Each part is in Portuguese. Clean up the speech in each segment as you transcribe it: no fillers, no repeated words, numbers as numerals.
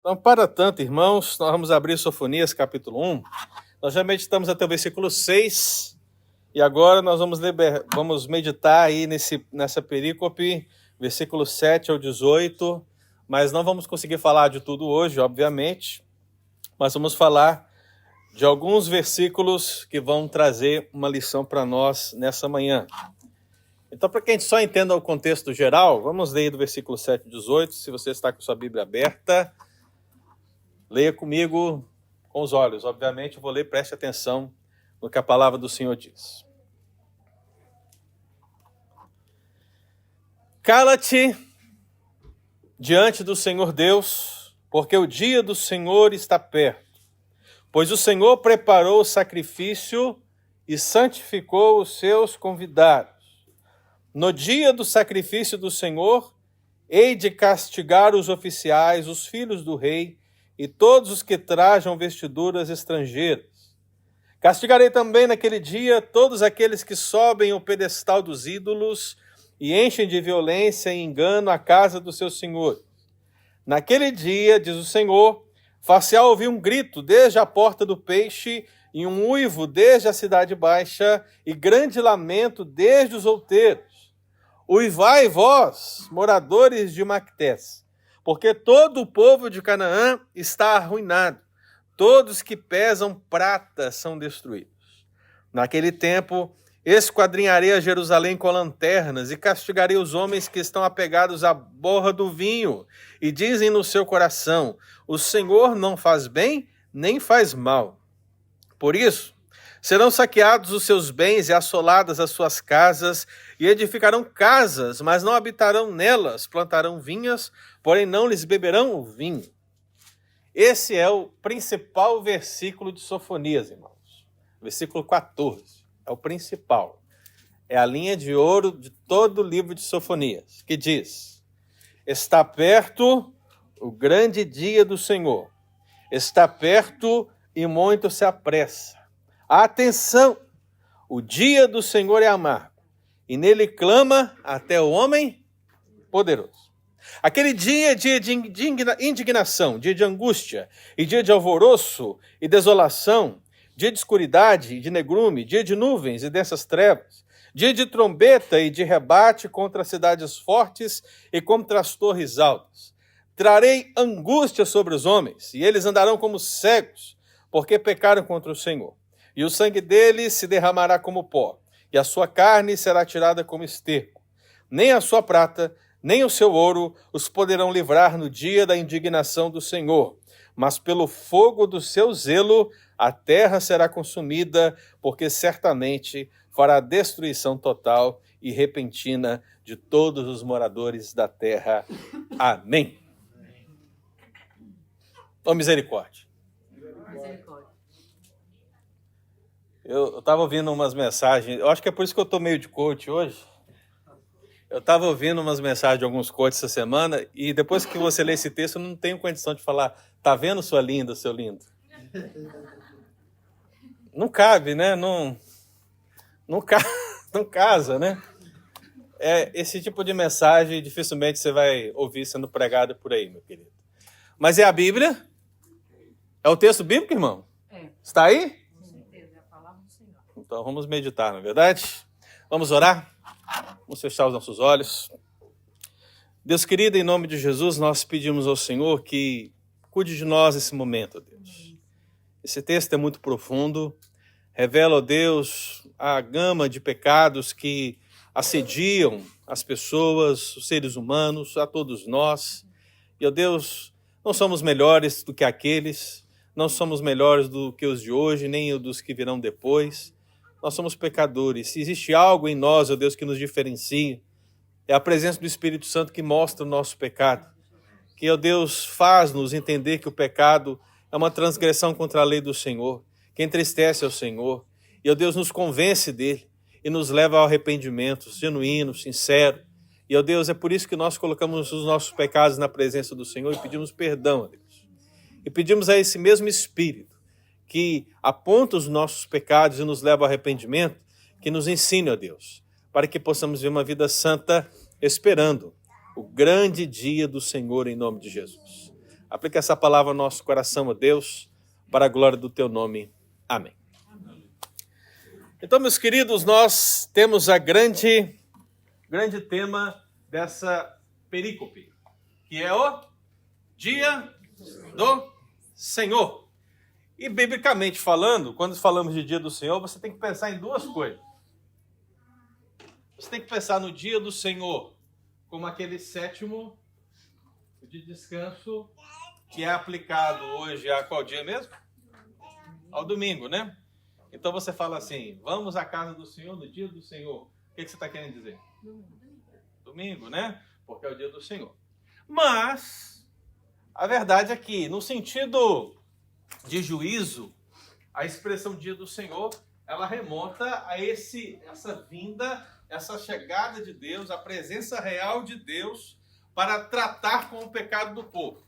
Então, para tanto, irmãos, nós vamos abrir Sofonias, capítulo 1. Nós já meditamos até o versículo 6, e agora nós vamos meditar aí nessa perícope, versículo 7 ao 18, mas não vamos conseguir falar de tudo hoje, obviamente, mas vamos falar de alguns versículos que vão trazer uma lição para nós nessa manhã. Então, para que a gente só entenda o contexto geral, vamos ler do versículo 7 ao 18, se você está com sua Bíblia aberta. Leia comigo com os olhos. Obviamente, eu vou ler, preste atenção no que a palavra do Senhor diz. Cala-te diante do Senhor Deus, porque o dia do Senhor está perto. Pois o Senhor preparou o sacrifício e santificou os seus convidados. No dia do sacrifício do Senhor, hei de castigar os oficiais, os filhos do rei, e todos os que trajam vestiduras estrangeiras. Castigarei também naquele dia todos aqueles que sobem o pedestal dos ídolos e enchem de violência e engano a casa do seu senhor. Naquele dia, diz o Senhor, far-se-á ouvir um grito desde a porta do peixe e um uivo desde a cidade baixa e grande lamento desde os outeiros. Uivai vós, moradores de Mactés, porque todo o povo de Canaã está arruinado. Todos que pesam prata são destruídos. Naquele tempo, esquadrinharei a Jerusalém com lanternas e castigarei os homens que estão apegados à borra do vinho e dizem no seu coração, o Senhor não faz bem, nem faz mal. Por isso, serão saqueados os seus bens e assoladas as suas casas, e edificarão casas, mas não habitarão nelas, plantarão vinhas, porém não lhes beberão o vinho. Esse é o principal versículo de Sofonias, irmãos. Versículo 14. É o principal. É a linha de ouro de todo o livro de Sofonias, que diz: está perto o grande dia do Senhor. Está perto e muito se apressa. Atenção! O dia do Senhor é amargo, e nele clama até o homem poderoso. Aquele dia é dia de indignação, dia de angústia, e dia de alvoroço e desolação, dia de escuridade e de negrume, dia de nuvens e densas trevas, dia de trombeta e de rebate contra as cidades fortes e contra as torres altas. Trarei angústia sobre os homens, e eles andarão como cegos, porque pecaram contra o Senhor. E o sangue deles se derramará como pó, e a sua carne será tirada como esterco. Nem a sua prata, nem o seu ouro os poderão livrar no dia da indignação do Senhor. Mas pelo fogo do seu zelo, a terra será consumida, porque certamente fará destruição total e repentina de todos os moradores da terra. Amém. Ó misericórdia. Eu estava ouvindo umas mensagens, eu acho que é por isso que eu estou meio de coach hoje. Eu estava ouvindo umas mensagens de alguns coaches essa semana, e depois que você lê esse texto, eu não tenho condição de falar, tá vendo sua linda, seu lindo? Não cabe, né? Não casa, né? Esse tipo de mensagem dificilmente você vai ouvir sendo pregado por aí, meu querido. Mas é a Bíblia? É o texto bíblico, irmão? É. Está aí? Então vamos meditar, não é verdade? Vamos orar? Vamos fechar os nossos olhos. Deus querido, em nome de Jesus, nós pedimos ao Senhor que cuide de nós nesse momento, ó Deus. Esse texto é muito profundo, revela, ó Deus, a gama de pecados que assediam as pessoas, os seres humanos, a todos nós. E, ó Deus, não somos melhores do que aqueles, não somos melhores do que os de hoje, nem dos que virão depois. Nós somos pecadores. Se existe algo em nós, ó Deus, que nos diferencia, é a presença do Espírito Santo que mostra o nosso pecado. Que, ó Deus, faz-nos entender que o pecado é uma transgressão contra a lei do Senhor, que entristece ao Senhor. E, ó Deus, nos convence dele e nos leva ao arrependimento genuíno, sincero. E, ó Deus, é por isso que nós colocamos os nossos pecados na presença do Senhor e pedimos perdão, ó Deus. E pedimos a esse mesmo Espírito que aponta os nossos pecados e nos leva ao arrependimento, que nos ensine, ó Deus, para que possamos viver uma vida santa, esperando o grande dia do Senhor em nome de Jesus. Aplica essa palavra ao nosso coração, ó Deus, para a glória do teu nome. Amém. Então, meus queridos, nós temos a grande tema dessa perícope, que é o Dia do Senhor. E, biblicamente falando, quando falamos de Dia do Senhor, você tem que pensar em duas coisas. Você tem que pensar no Dia do Senhor como aquele sétimo de descanso que é aplicado hoje a qual dia mesmo? Ao domingo, né? Então você fala assim, vamos à casa do Senhor no Dia do Senhor. O que você está querendo dizer? Domingo, né? Porque é o Dia do Senhor. Mas a verdade é que, no sentido de juízo, a expressão Dia do Senhor, ela remonta a essa vinda, essa chegada de Deus, a presença real de Deus para tratar com o pecado do povo.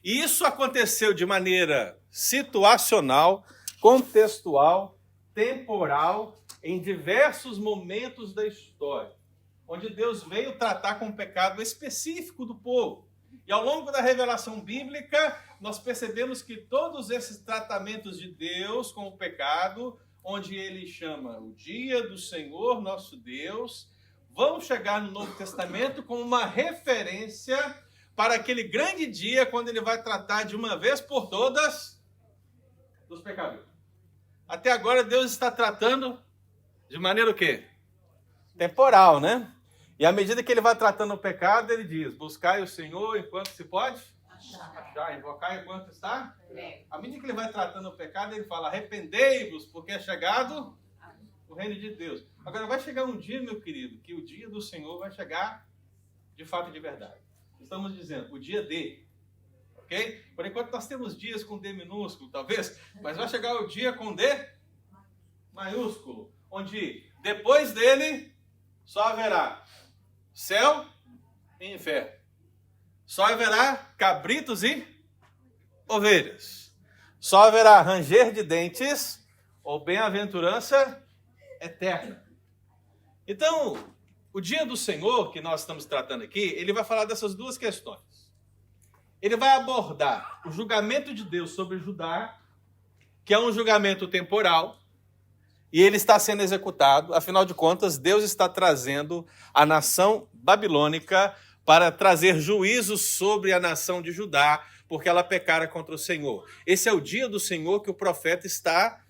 E isso aconteceu de maneira situacional, contextual, temporal, em diversos momentos da história, onde Deus veio tratar com o pecado específico do povo. E ao longo da revelação bíblica, nós percebemos que todos esses tratamentos de Deus com o pecado, onde ele chama o dia do Senhor, nosso Deus, vão chegar no Novo Testamento como uma referência para aquele grande dia, quando ele vai tratar de uma vez por todas dos pecadores. Até agora, Deus está tratando de maneira o quê? Temporal, né? E à medida que ele vai tratando o pecado, ele diz, buscai o Senhor enquanto se pode achar, invocar enquanto está. À medida que ele vai tratando o pecado, ele fala, arrependei-vos, porque é chegado o reino de Deus. Agora vai chegar um dia, meu querido, que o dia do Senhor vai chegar de fato e de verdade. Estamos dizendo, o dia D, ok? Por enquanto nós temos dias com D minúsculo, talvez, mas vai chegar o dia com D maiúsculo, onde depois dele só haverá céu e inferno. Só haverá cabritos e ovelhas. Só haverá ranger de dentes ou bem-aventurança eterna. Então, o dia do Senhor, que nós estamos tratando aqui, ele vai falar dessas duas questões. Ele vai abordar o julgamento de Deus sobre Judá, que é um julgamento temporal, e ele está sendo executado. Afinal de contas, Deus está trazendo a nação babilônica para trazer juízo sobre a nação de Judá, porque ela pecara contra o Senhor. Esse é o dia do Senhor que o profeta está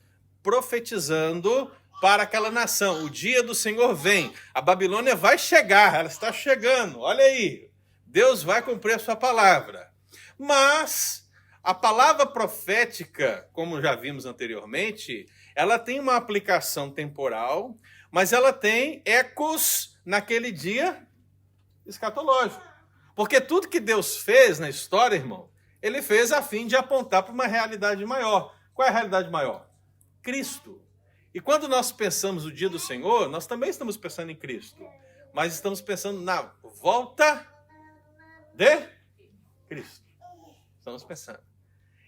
profetizando para aquela nação. O dia do Senhor vem. A Babilônia vai chegar, ela está chegando. Olha aí, Deus vai cumprir a sua palavra. Mas a palavra profética, como já vimos anteriormente, ela tem uma aplicação temporal, mas ela tem ecos naquele dia escatológico. Porque tudo que Deus fez na história, irmão, ele fez a fim de apontar para uma realidade maior. Qual é a realidade maior? Cristo. E quando nós pensamos o dia do Senhor, nós também estamos pensando em Cristo. Mas estamos pensando na volta de Cristo. Estamos pensando.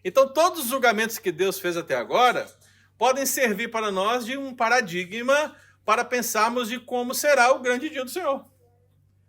Então, todos os julgamentos que Deus fez até agora podem servir para nós de um paradigma para pensarmos de como será o grande dia do Senhor.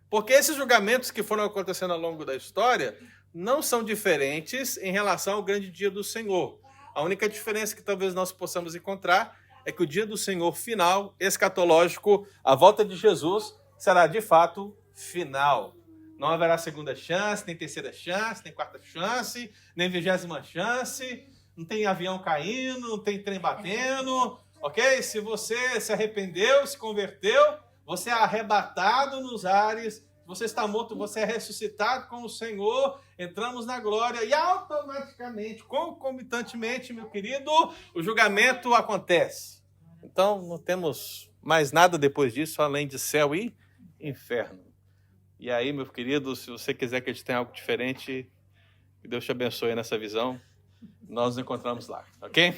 Porque esses julgamentos que foram acontecendo ao longo da história não são diferentes em relação ao grande dia do Senhor. A única diferença que talvez nós possamos encontrar é que o dia do Senhor final, escatológico, a volta de Jesus, será de fato final. Não haverá segunda chance, nem terceira chance, nem quarta chance, nem 20ª chance, não tem avião caindo, não tem trem batendo, ok? Se você se arrependeu, se converteu, você é arrebatado nos ares, você está morto, você é ressuscitado com o Senhor, entramos na glória e automaticamente, concomitantemente, meu querido, o julgamento acontece. Então, não temos mais nada depois disso, além de céu e inferno. E aí, meu querido, se você quiser que a gente tenha algo diferente, que Deus te abençoe nessa visão, nós nos encontramos lá, ok?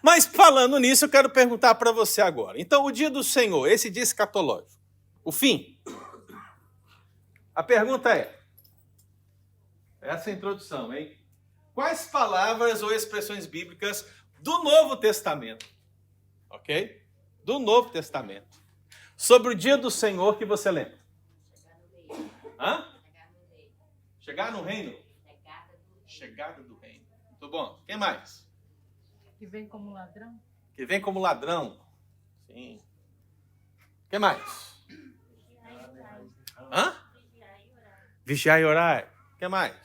Mas falando nisso, eu quero perguntar para você agora. Então, o dia do Senhor, esse dia escatológico, o fim. A pergunta é, essa é a introdução, hein? Quais palavras ou expressões bíblicas do Novo Testamento, ok? Do Novo Testamento, sobre o dia do Senhor que você lembra? Hã? Chegar no reino. chegada do reino. Muito bom. Quem mais? Que vem como ladrão. Que vem como ladrão. Sim. Quem mais? Hã? Vigiar e orar. Quem mais?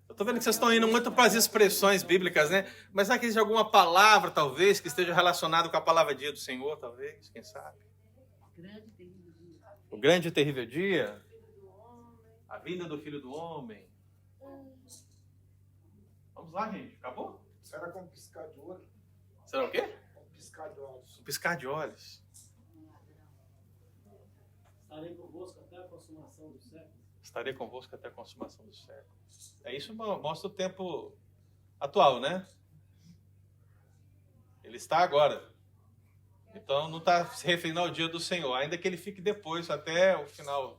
Eu estou vendo que vocês estão indo muito para as expressões bíblicas, né? Mas será que existe alguma palavra, talvez, que esteja relacionada com a palavra dia do Senhor, talvez? Quem sabe? O grande e terrível dia. A vinda do Filho do Homem. Vamos lá, gente. Acabou? Será com um piscar de olho? Será o quê? Um piscar de olhos. Um piscar de olhos. Estarei convosco até a consumação do século. Estarei convosco até a consumação do século. Isso mostra o tempo atual, né? Ele está agora. Então não está se referindo ao dia do Senhor, ainda que ele fique depois, até o final,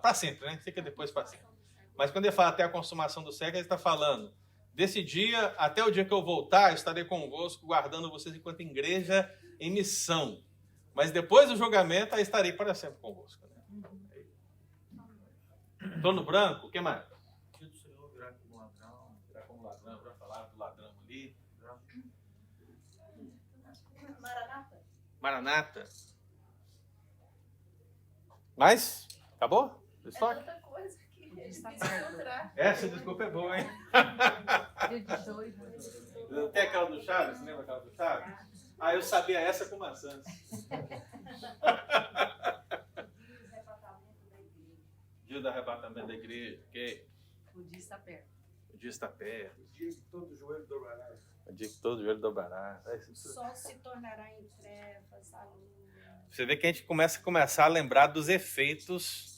para sempre, né? Fica depois para sempre. Mas quando ele fala até a consumação do século, ele está falando desse dia até o dia que eu voltar, estarei convosco, guardando vocês enquanto igreja em missão. Mas depois do julgamento, aí estarei para sempre convosco. Né? Trono branco, o que mais? O dia do Senhor virá como ladrão. Virá como ladrão, já falaram do ladrão ali. Maranata. Mais? Acabou? Estoque? Tanta coisa que Está encontrar. Essa desculpa é boa, hein? Dia de dois, né? Não tem aquela do Chaves? Você lembra aquela do Chaves? Ah, eu sabia essa com maçãs. Dia do arrebatamento da igreja. Ok. O dia está perto. O dia está perto. O dia que todo joelho dobrará. O dia que todo joelho dobrará. O sol se tornará em trevas, a lua. Você vê que a gente começa a lembrar dos efeitos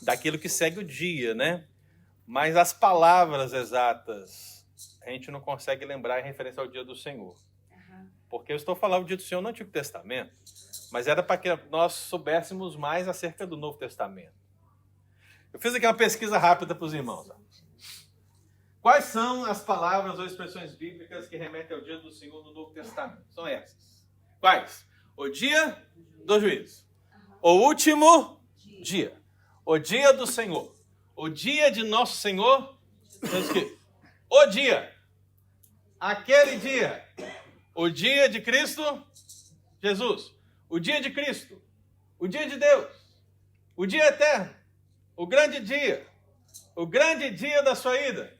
daquilo que segue o dia, né? Mas as palavras exatas a gente não consegue lembrar em referência ao dia do Senhor. Porque eu estou falando do dia do Senhor no Antigo Testamento, mas era para que nós soubéssemos mais acerca do Novo Testamento. Eu fiz aqui uma pesquisa rápida para os irmãos. Quais são as palavras ou expressões bíblicas que remetem ao dia do Senhor no Novo Testamento? São essas. Quais? O dia do juízo. O último dia. O dia do Senhor. O dia de nosso Senhor. O dia. Aquele dia. O dia de Cristo Jesus. O dia de Cristo. O dia de Deus. O dia eterno. O grande dia. O grande dia da sua ida.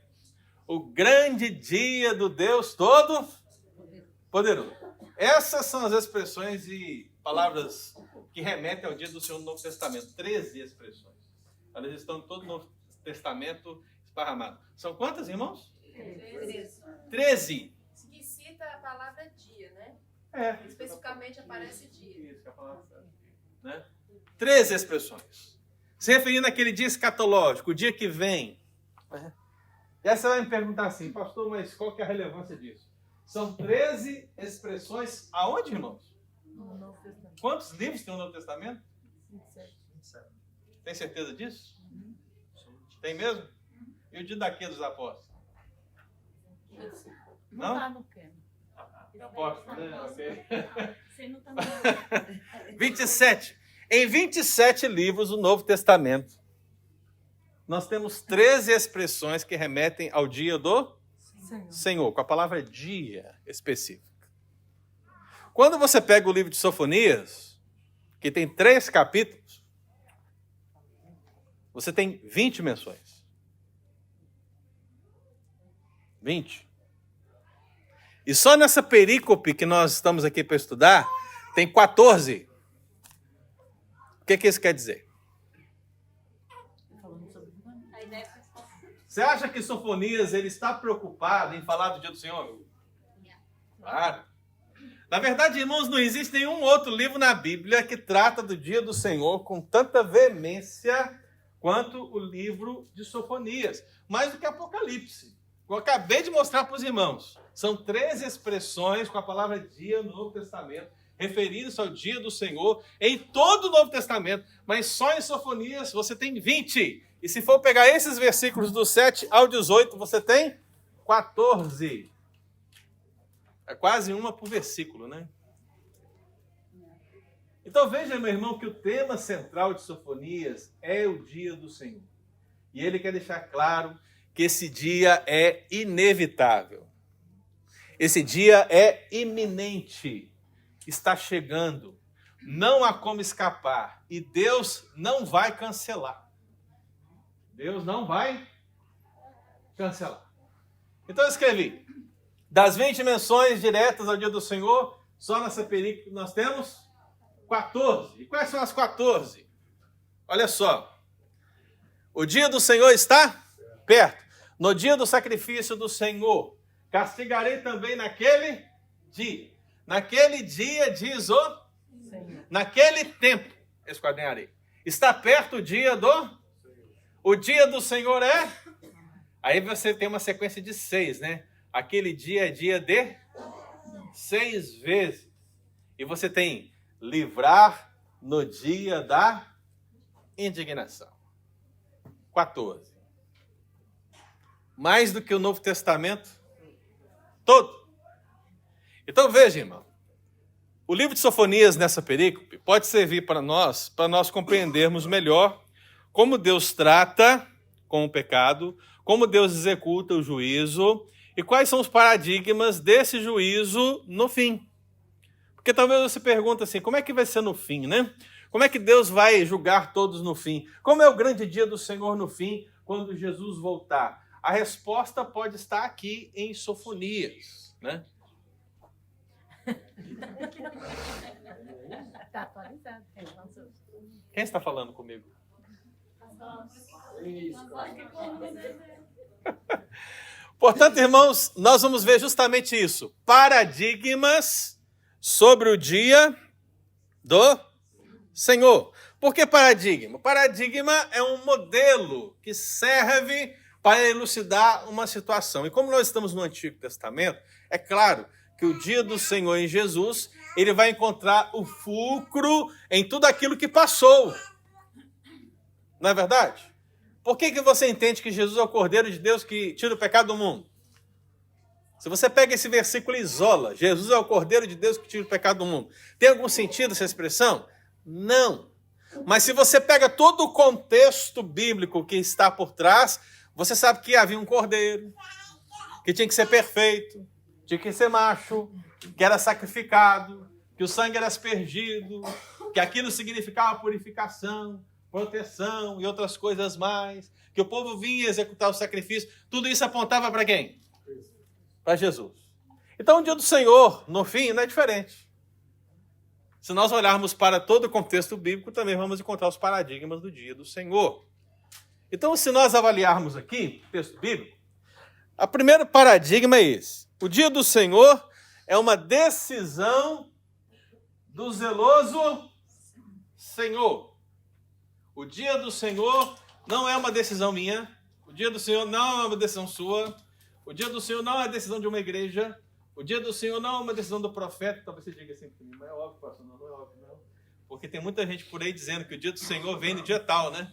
O grande dia do Deus Todo-Poderoso. Essas são as expressões e palavras que remetem ao dia do Senhor no Novo Testamento. 13 expressões. Elas estão em todo o Novo Testamento esparramadas. São quantas, irmãos? 13. Que cita a palavra dia, né? É. Especificamente aparece dia. Isso que é a palavra, né? 13 expressões. Se referindo àquele dia escatológico, o dia que vem. E aí você vai me perguntar assim, pastor, mas qual que é a relevância disso? São 13 expressões aonde, irmãos? No Novo Testamento. Quantos livros tem no Novo Testamento? 27. Tem certeza disso? Tem mesmo? E o dia daqui dos apóstolos? Não está no quê? Apóstolos, né? Ok. Você não está no 27. Em 27 livros do Novo Testamento, nós temos 13 expressões que remetem ao dia do Senhor, com a palavra dia específica. Quando você pega o livro de Sofonias, que tem 3 capítulos, você tem 20 menções. 20. E só nessa perícope que nós estamos aqui para estudar, tem 14. O que isso quer dizer? Você acha que Sofonias ele está preocupado em falar do dia do Senhor? Claro. Na verdade, irmãos, não existe nenhum outro livro na Bíblia que trata do dia do Senhor com tanta veemência quanto o livro de Sofonias. Mais do que Apocalipse. Eu acabei de mostrar para os irmãos. São 13 expressões com a palavra dia no Novo Testamento, referindo-se ao dia do Senhor em todo o Novo Testamento, mas só em Sofonias você tem 20. E se for pegar esses versículos do 7 ao 18, você tem 14. É quase uma por versículo, né? Então veja, meu irmão, que o tema central de Sofonias é o dia do Senhor. E ele quer deixar claro que esse dia é inevitável. Esse dia é iminente. Está chegando. Não há como escapar. E Deus não vai cancelar. Deus não vai cancelar. Então eu escrevi. Das 20 menções diretas ao dia do Senhor, só nessa perícope nós temos 14. E quais são as 14? Olha só. O dia do Senhor está perto. No dia do sacrifício do Senhor, castigarei também naquele dia. Naquele dia, diz o Senhor. naquele tempo, esquadrinharei. Está perto o dia do... O dia do Senhor é... Aí você tem uma sequência de 6, né? Aquele dia é dia de 6 vezes. E você tem livrar no dia da indignação. 14. Mais do que o Novo Testamento todo. Então veja, irmão. O livro de Sofonias nessa perícope pode servir para nós compreendermos melhor como Deus trata com o pecado, como Deus executa o juízo e quais são os paradigmas desse juízo no fim. Porque talvez você pergunte assim, como é que vai ser no fim, né? Como é que Deus vai julgar todos no fim? Como é o grande dia do Senhor no fim, quando Jesus voltar? A resposta pode estar aqui em Sofonias, né? Está atualizado. Quem está falando comigo? Portanto, irmãos, nós vamos ver justamente isso. Paradigmas sobre o dia do Senhor. Por que paradigma? Paradigma é um modelo que serve para elucidar uma situação. E como nós estamos no Antigo Testamento, é claro que o dia do Senhor em Jesus, ele vai encontrar o fulcro em tudo aquilo que passou. Não é verdade? Por que você entende que Jesus é o Cordeiro de Deus que tira o pecado do mundo? Se você pega esse versículo e isola, Jesus é o Cordeiro de Deus que tira o pecado do mundo. Tem algum sentido essa expressão? Não. Mas se você pega todo o contexto bíblico que está por trás, você sabe que havia um cordeiro, que tinha que ser perfeito, tinha que ser macho, que era sacrificado, que o sangue era aspergido, que aquilo significava purificação, proteção e outras coisas mais, que o povo vinha executar o sacrifício. Tudo isso apontava para quem? Para Jesus. Então o dia do Senhor, no fim, não é diferente. Se nós olharmos para todo o contexto bíblico, também vamos encontrar os paradigmas do dia do Senhor. Então, se nós avaliarmos aqui o texto bíblico, o primeiro paradigma é esse. O dia do Senhor é uma decisão do zeloso Senhor. O dia do Senhor não é uma decisão minha. O dia do Senhor não é uma decisão sua. O dia do Senhor não é a decisão de uma igreja. O dia do Senhor não é uma decisão do profeta. Talvez você diga assim, mas é óbvio, pastor. Não é óbvio, não. Porque tem muita gente por aí dizendo que o dia do Senhor vem no dia tal, né?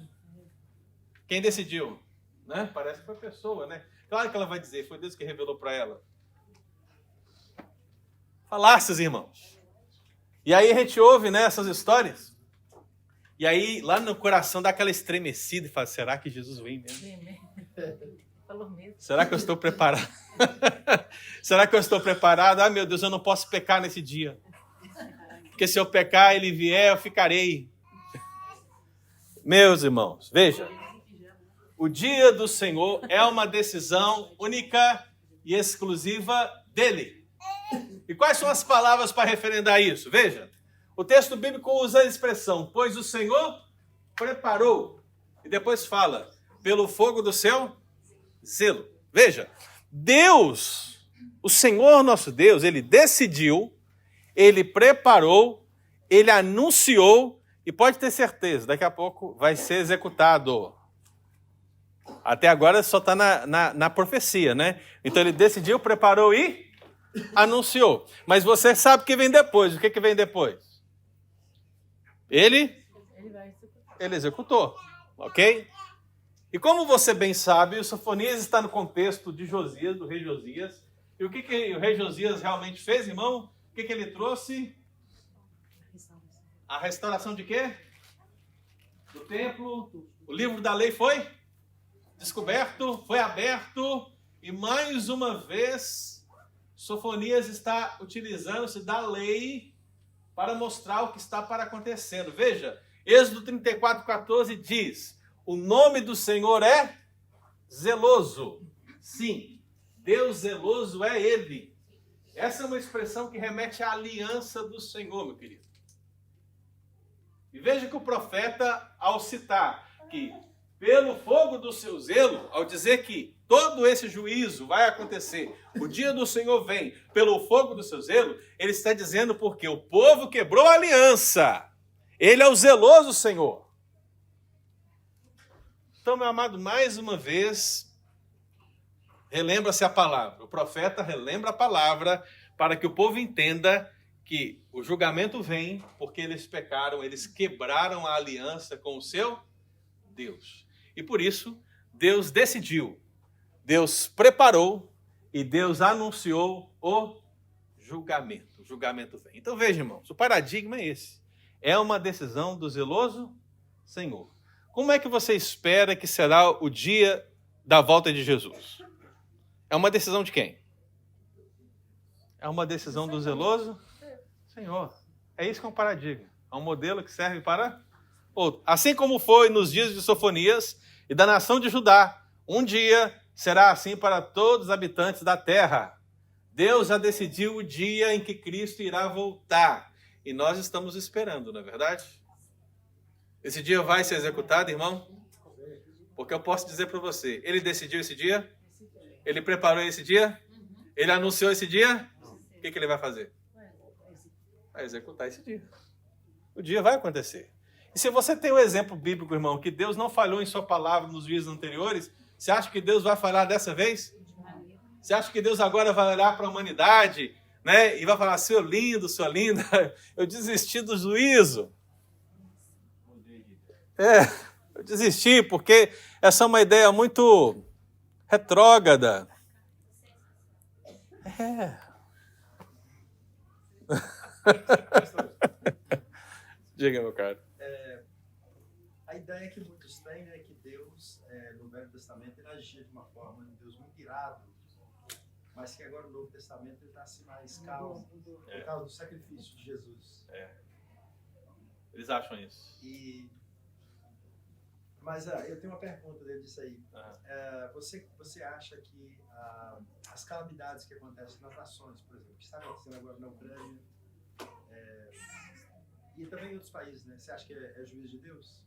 Quem decidiu? Né? Parece que foi a pessoa, né? Claro que ela vai dizer, foi Deus que revelou para ela. Falácias, irmãos. E aí a gente ouve, né, essas histórias. E aí, lá no coração dá aquela estremecida e fala, será que Jesus vem mesmo? Falou mesmo. Será que eu estou preparado? Será que eu estou preparado? Ah, meu Deus, eu não posso pecar nesse dia. Porque se eu pecar, ele vier, eu ficarei. Meus irmãos, veja. O dia do Senhor é uma decisão única e exclusiva dele. E quais são as palavras para referendar isso? Veja, o texto bíblico usa a expressão, pois o Senhor preparou. E depois fala, pelo fogo do seu zelo. Veja, Deus, o Senhor nosso Deus, ele decidiu, ele preparou, ele anunciou, e pode ter certeza, daqui a pouco vai ser executado. Até agora só está na profecia, né? Então ele decidiu, preparou e anunciou. Mas você sabe o que vem depois. O que vem depois? Ele executou. Ok? E como você bem sabe, o Sofonias está no contexto de Josias, do rei Josias. E o que o rei Josias realmente fez, irmão? O que ele trouxe? A restauração de quê? Do templo. O livro da lei foi descoberto, foi aberto, e mais uma vez, Sofonias está utilizando-se da lei para mostrar o que está para acontecendo. Veja, Êxodo 34:14 diz: o nome do Senhor é zeloso. Sim, Deus zeloso é Ele. Essa é uma expressão que remete à aliança do Senhor, meu querido. E veja que o profeta, ao citar que pelo fogo do seu zelo, ao dizer que todo esse juízo vai acontecer, o dia do Senhor vem pelo fogo do seu zelo, ele está dizendo porque o povo quebrou a aliança. Ele é o zeloso Senhor. Então, meu amado, mais uma vez, relembra-se a palavra. O profeta relembra a palavra para que o povo entenda que o julgamento vem porque eles pecaram, eles quebraram a aliança com o seu Deus. E por isso, Deus decidiu, Deus preparou e Deus anunciou o julgamento. O julgamento vem. Então veja, irmãos, o paradigma é esse. É uma decisão do zeloso Senhor. Como é que você espera que será o dia da volta de Jesus? É uma decisão de quem? É uma decisão do zeloso Senhor. É isso que é um paradigma. É um modelo que serve para outro. Assim como foi nos dias de Sofonias e da nação de Judá, um dia será assim para todos os habitantes da terra. Deus já decidiu o dia em que Cristo irá voltar. E nós estamos esperando, não é verdade? Esse dia vai ser executado, irmão? Porque eu posso dizer para você, ele decidiu esse dia? Ele preparou esse dia? Ele anunciou esse dia? O que ele vai fazer? Vai executar esse dia. O dia vai acontecer. E se você tem um exemplo bíblico, irmão, que Deus não falhou em sua palavra nos dias anteriores, você acha que Deus vai falhar dessa vez? Você acha que Deus agora vai olhar para a humanidade, né, e vai falar, seu lindo, sua linda, eu desisti do juízo. Eu desisti porque essa é uma ideia muito retrógrada. Diga, meu caro. A ideia que muitos têm é que Deus, no Velho Testamento, ele agia de uma forma, um Deus muito irado, mas que agora no Novo Testamento ele está assim mais calmo, por causa do sacrifício de Jesus. Eles acham isso. Mas eu tenho uma pergunta dentro disso aí. Você acha que as calamidades que acontecem nas nações, por exemplo, que está acontecendo agora na Ucrânia, e também em outros países, né? Você acha que é juízo de Deus?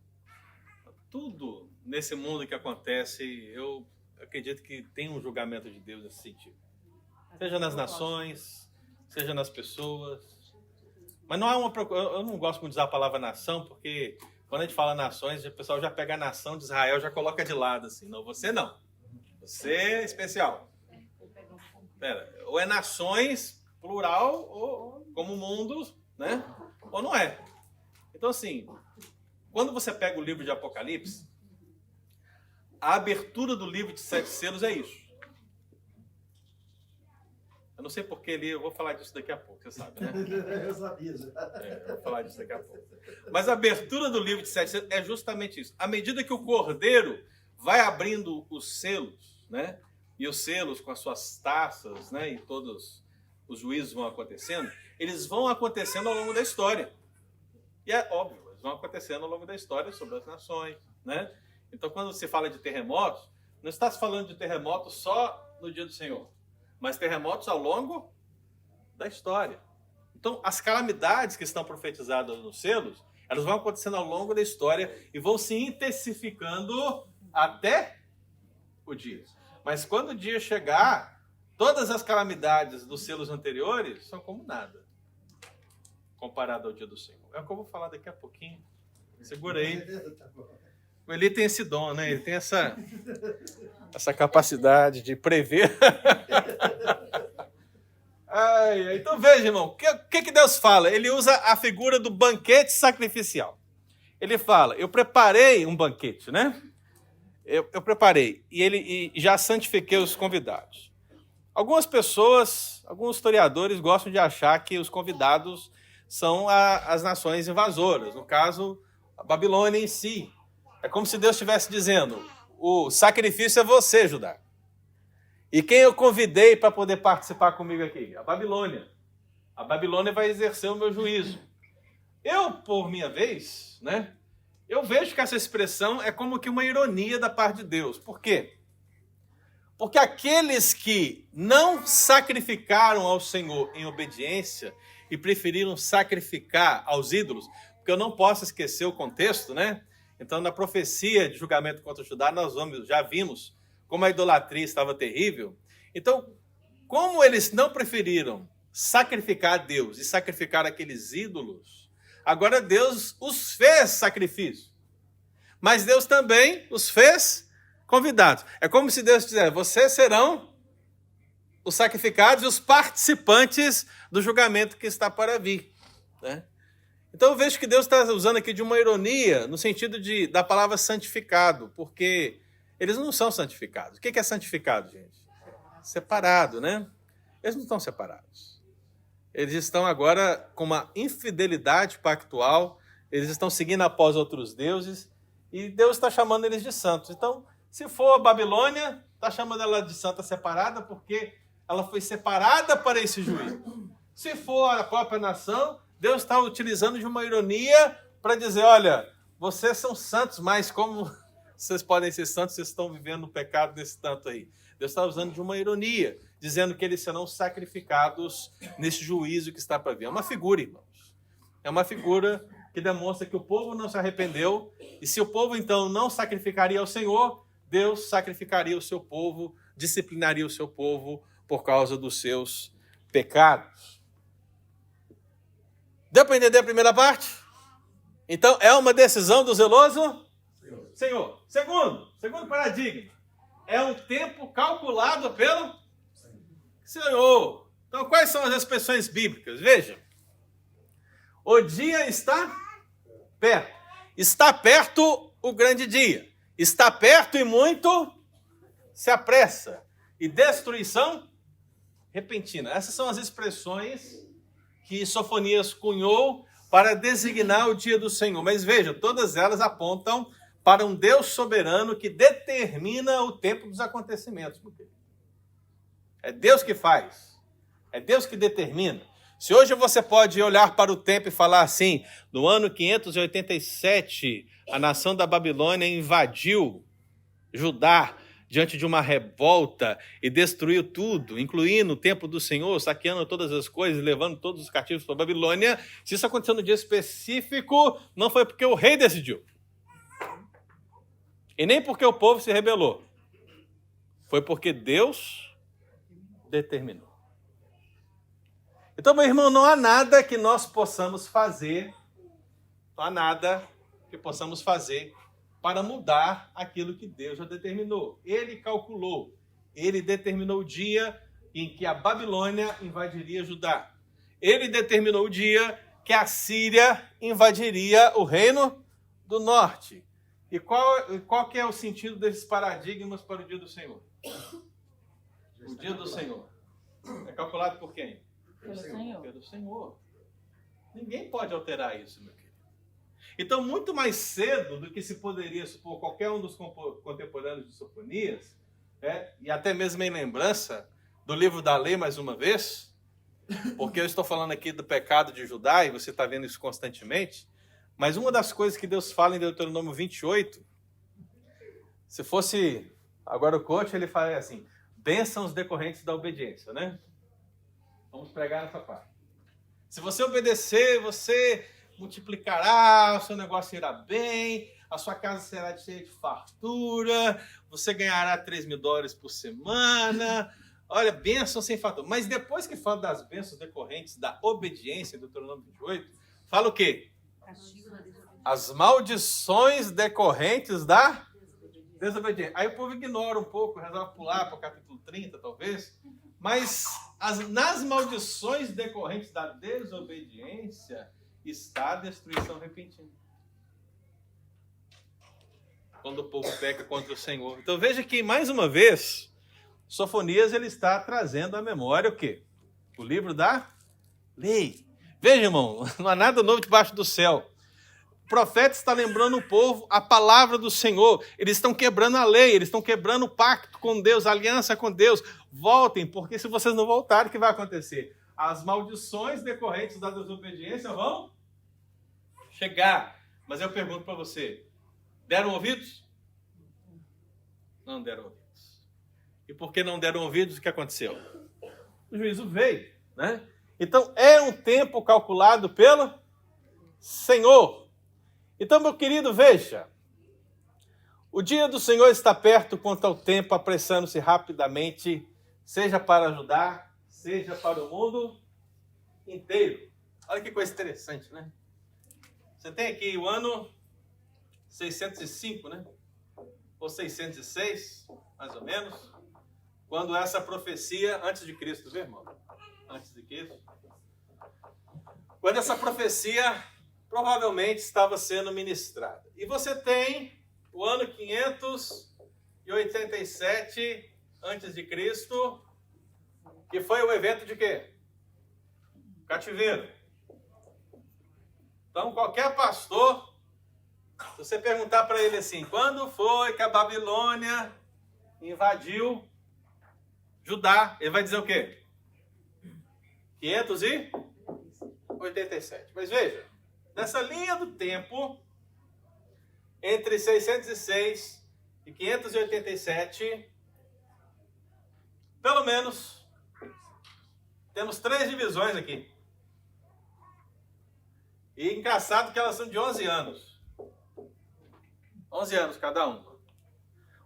Tudo nesse mundo que acontece, eu acredito que tem um julgamento de Deus nesse sentido. Seja nas nações, seja nas pessoas. Mas não há uma... Eu não gosto muito de usar a palavra nação, porque quando a gente fala nações, o pessoal já pega a nação de Israel, já coloca de lado, assim. Não, você não. Você é especial. Ou é nações, plural, ou como mundo, né? Ou não é. Então, assim, quando você pega o livro de Apocalipse, a abertura do livro de 7 selos é isso. Eu não sei porque eu vou falar disso daqui a pouco, você sabe, né? Eu sabia. Eu vou falar disso daqui a pouco. Mas a abertura do livro de 7 selos é justamente isso. À medida que o Cordeiro vai abrindo os selos, né? E os selos com as suas taças, né? E todos os juízos vão acontecendo, eles vão acontecendo ao longo da história. E é óbvio, eles vão acontecendo ao longo da história sobre as nações, né? Então, quando se fala de terremotos, não está se falando de terremotos só no dia do Senhor, mas terremotos ao longo da história. Então, as calamidades que estão profetizadas nos selos, elas vão acontecendo ao longo da história e vão se intensificando até o dia. Mas quando o dia chegar, todas as calamidades dos selos anteriores são como nada, comparado ao dia do Senhor. É o que eu vou falar daqui a pouquinho. Segura aí. O Eli tem esse dom, né? Ele tem essa capacidade de prever. Então veja, irmão, o que Deus fala? Ele usa a figura do banquete sacrificial. Ele fala, eu preparei um banquete, né? Eu preparei e já santifiquei os convidados. Algumas pessoas, alguns historiadores gostam de achar que os convidados são as nações invasoras, no caso, a Babilônia em si. É como se Deus estivesse dizendo, o sacrifício é você, Judá. E quem eu convidei para poder participar comigo aqui? A Babilônia. A Babilônia vai exercer o meu juízo. Eu, por minha vez, né? Eu vejo que essa expressão é como que uma ironia da parte de Deus. Por quê? Porque aqueles que não sacrificaram ao Senhor em obediência e preferiram sacrificar aos ídolos, porque eu não posso esquecer o contexto, né? Então, na profecia de julgamento contra Judá, nós já vimos como a idolatria estava terrível. Então, como eles não preferiram sacrificar a Deus e sacrificar aqueles ídolos, agora Deus os fez sacrifício. Mas Deus também os fez convidados. É como se Deus dissesse, vocês serão os sacrificados e os participantes do julgamento que está para vir. Né? Então eu vejo que Deus está usando aqui de uma ironia no sentido da palavra santificado, porque eles não são santificados. O que é santificado, gente? Separado, né? Eles não estão separados. Eles estão agora com uma infidelidade pactual, eles estão seguindo após outros deuses, e Deus está chamando eles de santos. Então, se for a Babilônia, está chamando ela de santa separada, porque ela foi separada para esse juízo. Se for a própria nação, Deus está utilizando de uma ironia para dizer, olha, vocês são santos, mas como vocês podem ser santos, vocês estão vivendo no pecado desse tanto aí. Deus está usando de uma ironia, dizendo que eles serão sacrificados nesse juízo que está para vir. É uma figura, irmãos. É uma figura que demonstra que o povo não se arrependeu, e se o povo, então, não sacrificaria ao Senhor, Deus sacrificaria o seu povo, disciplinaria o seu povo por causa dos seus pecados. Deu para entender a primeira parte? Então, é uma decisão do zeloso Senhor. Segundo paradigma, é um tempo calculado pelo Senhor. Então, quais são as expressões bíblicas? Veja. O dia está perto. Está perto o grande dia. Está perto e muito se apressa. E destruição repentina. Essas são as expressões que Sofonias cunhou para designar o dia do Senhor. Mas veja, todas elas apontam para um Deus soberano que determina o tempo dos acontecimentos. É Deus que faz. É Deus que determina. Se hoje você pode olhar para o tempo e falar assim, no ano 587, a nação da Babilônia invadiu Judá diante de uma revolta e destruiu tudo, incluindo o templo do Senhor, saqueando todas as coisas, levando todos os cativos para a Babilônia. Se isso aconteceu no dia específico, não foi porque o rei decidiu. E nem porque o povo se rebelou. Foi porque Deus determinou. Então, meu irmão, não há nada que nós possamos fazer, para mudar aquilo que Deus já determinou. Ele calculou, ele determinou o dia em que a Babilônia invadiria Judá. Ele determinou o dia que a Síria invadiria o reino do norte. E qual que é o sentido desses paradigmas para o dia do Senhor? O dia do Senhor é calculado por quem? Pelo Senhor. Pelo Senhor. Ninguém pode alterar isso, meu querido. Então, muito mais cedo do que se poderia supor qualquer um dos contemporâneos de Sofonias, e até mesmo em lembrança do livro da lei, mais uma vez, porque eu estou falando aqui do pecado de Judá, e você está vendo isso constantemente, mas uma das coisas que Deus fala em Deuteronômio 28, se fosse agora o coach, ele fala assim, bênçãos decorrentes da obediência, né? Vamos pregar nessa parte. Se você obedecer, você multiplicará, o seu negócio irá bem, a sua casa será cheia de fartura, você ganhará $3.000 por semana. Olha, bênção sem fartura. Mas depois que fala das bênçãos decorrentes da obediência, do Deuteronômio 28, fala o quê? As maldições decorrentes da desobediência. Aí o povo ignora um pouco, resolve pular para o capítulo 30, talvez. Mas nas maldições decorrentes da desobediência está a destruição repentina. Quando o povo peca contra o Senhor. Então veja que, mais uma vez, Sofonias ele está trazendo à memória o quê? O livro da lei. Veja, irmão, não há nada novo debaixo do céu. O profeta está lembrando o povo a palavra do Senhor. Eles estão quebrando a lei, eles estão quebrando o pacto com Deus, a aliança com Deus. Voltem, porque se vocês não voltarem, o que vai acontecer? As maldições decorrentes da desobediência vão chegar. Mas eu pergunto para você, deram ouvidos? Não deram ouvidos. E por que não deram ouvidos, o que aconteceu? O juízo veio, né? Então, é um tempo calculado pelo Senhor. Então, meu querido, veja, o dia do Senhor está perto quanto ao tempo, apressando-se rapidamente, seja para ajudar, seja para o mundo inteiro. Olha que coisa interessante, né? Você tem aqui o ano 605, né? Ou 606, mais ou menos, quando essa profecia, antes de Cristo, viu, irmão? Antes de Cristo. Quando essa profecia provavelmente estava sendo ministrada. E você tem o ano 587 antes de Cristo, que foi o evento de quê? Cativeiro. Então, qualquer pastor, se você perguntar para ele assim, quando foi que a Babilônia invadiu Judá, ele vai dizer o quê? 587. Mas veja, nessa linha do tempo, entre 606 e 587, pelo menos, temos 3 divisões aqui. E engraçado que elas são de 11 anos. 11 anos cada um.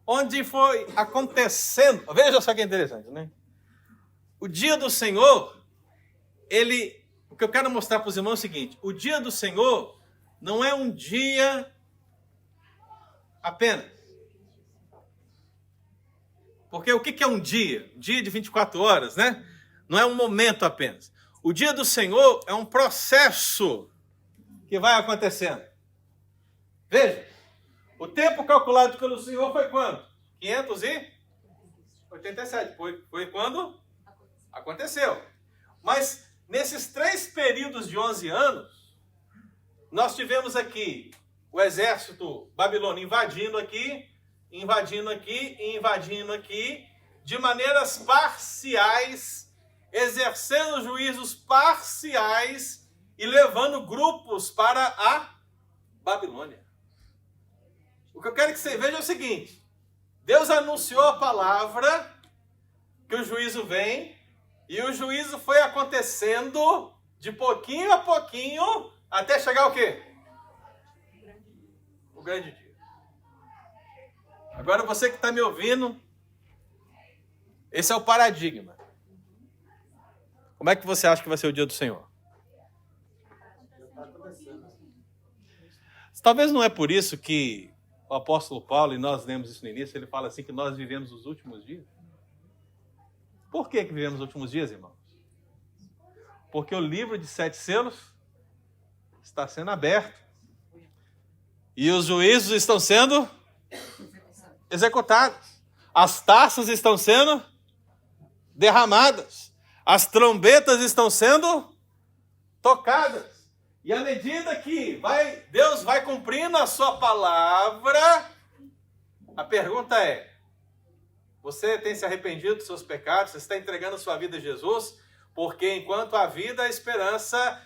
Onde foi acontecendo... Veja só que interessante, né? O dia do Senhor, o que eu quero mostrar para os irmãos é o seguinte. O dia do Senhor não é um dia apenas. Porque o que é um dia? Um dia de 24 horas, né? Não é um momento apenas. O dia do Senhor é um processo que vai acontecendo. Veja, o tempo calculado pelo Senhor foi quando? 587. Foi quando? Aconteceu. Mas nesses 3 períodos de 11 anos, nós tivemos aqui o exército babilônio invadindo aqui, de maneiras parciais, exercendo juízos parciais e levando grupos para a Babilônia. O que eu quero que você veja é o seguinte: Deus anunciou a palavra que o juízo vem, e o juízo foi acontecendo de pouquinho a pouquinho até chegar o quê? O grande dia. Agora você que está me ouvindo, esse é o paradigma. Como é que você acha que vai ser o dia do Senhor? Talvez não é por isso que o apóstolo Paulo, e nós lemos isso no início, ele fala assim que nós vivemos os últimos dias. Por que vivemos os últimos dias, irmãos? Porque o livro de 7 selos está sendo aberto. E os juízos estão sendo executados. As taças estão sendo derramadas. As trombetas estão sendo tocadas. E à medida que Deus vai cumprindo a sua palavra, a pergunta é: você tem se arrependido dos seus pecados? Você está entregando a sua vida a Jesus? Porque enquanto há vida, a esperança,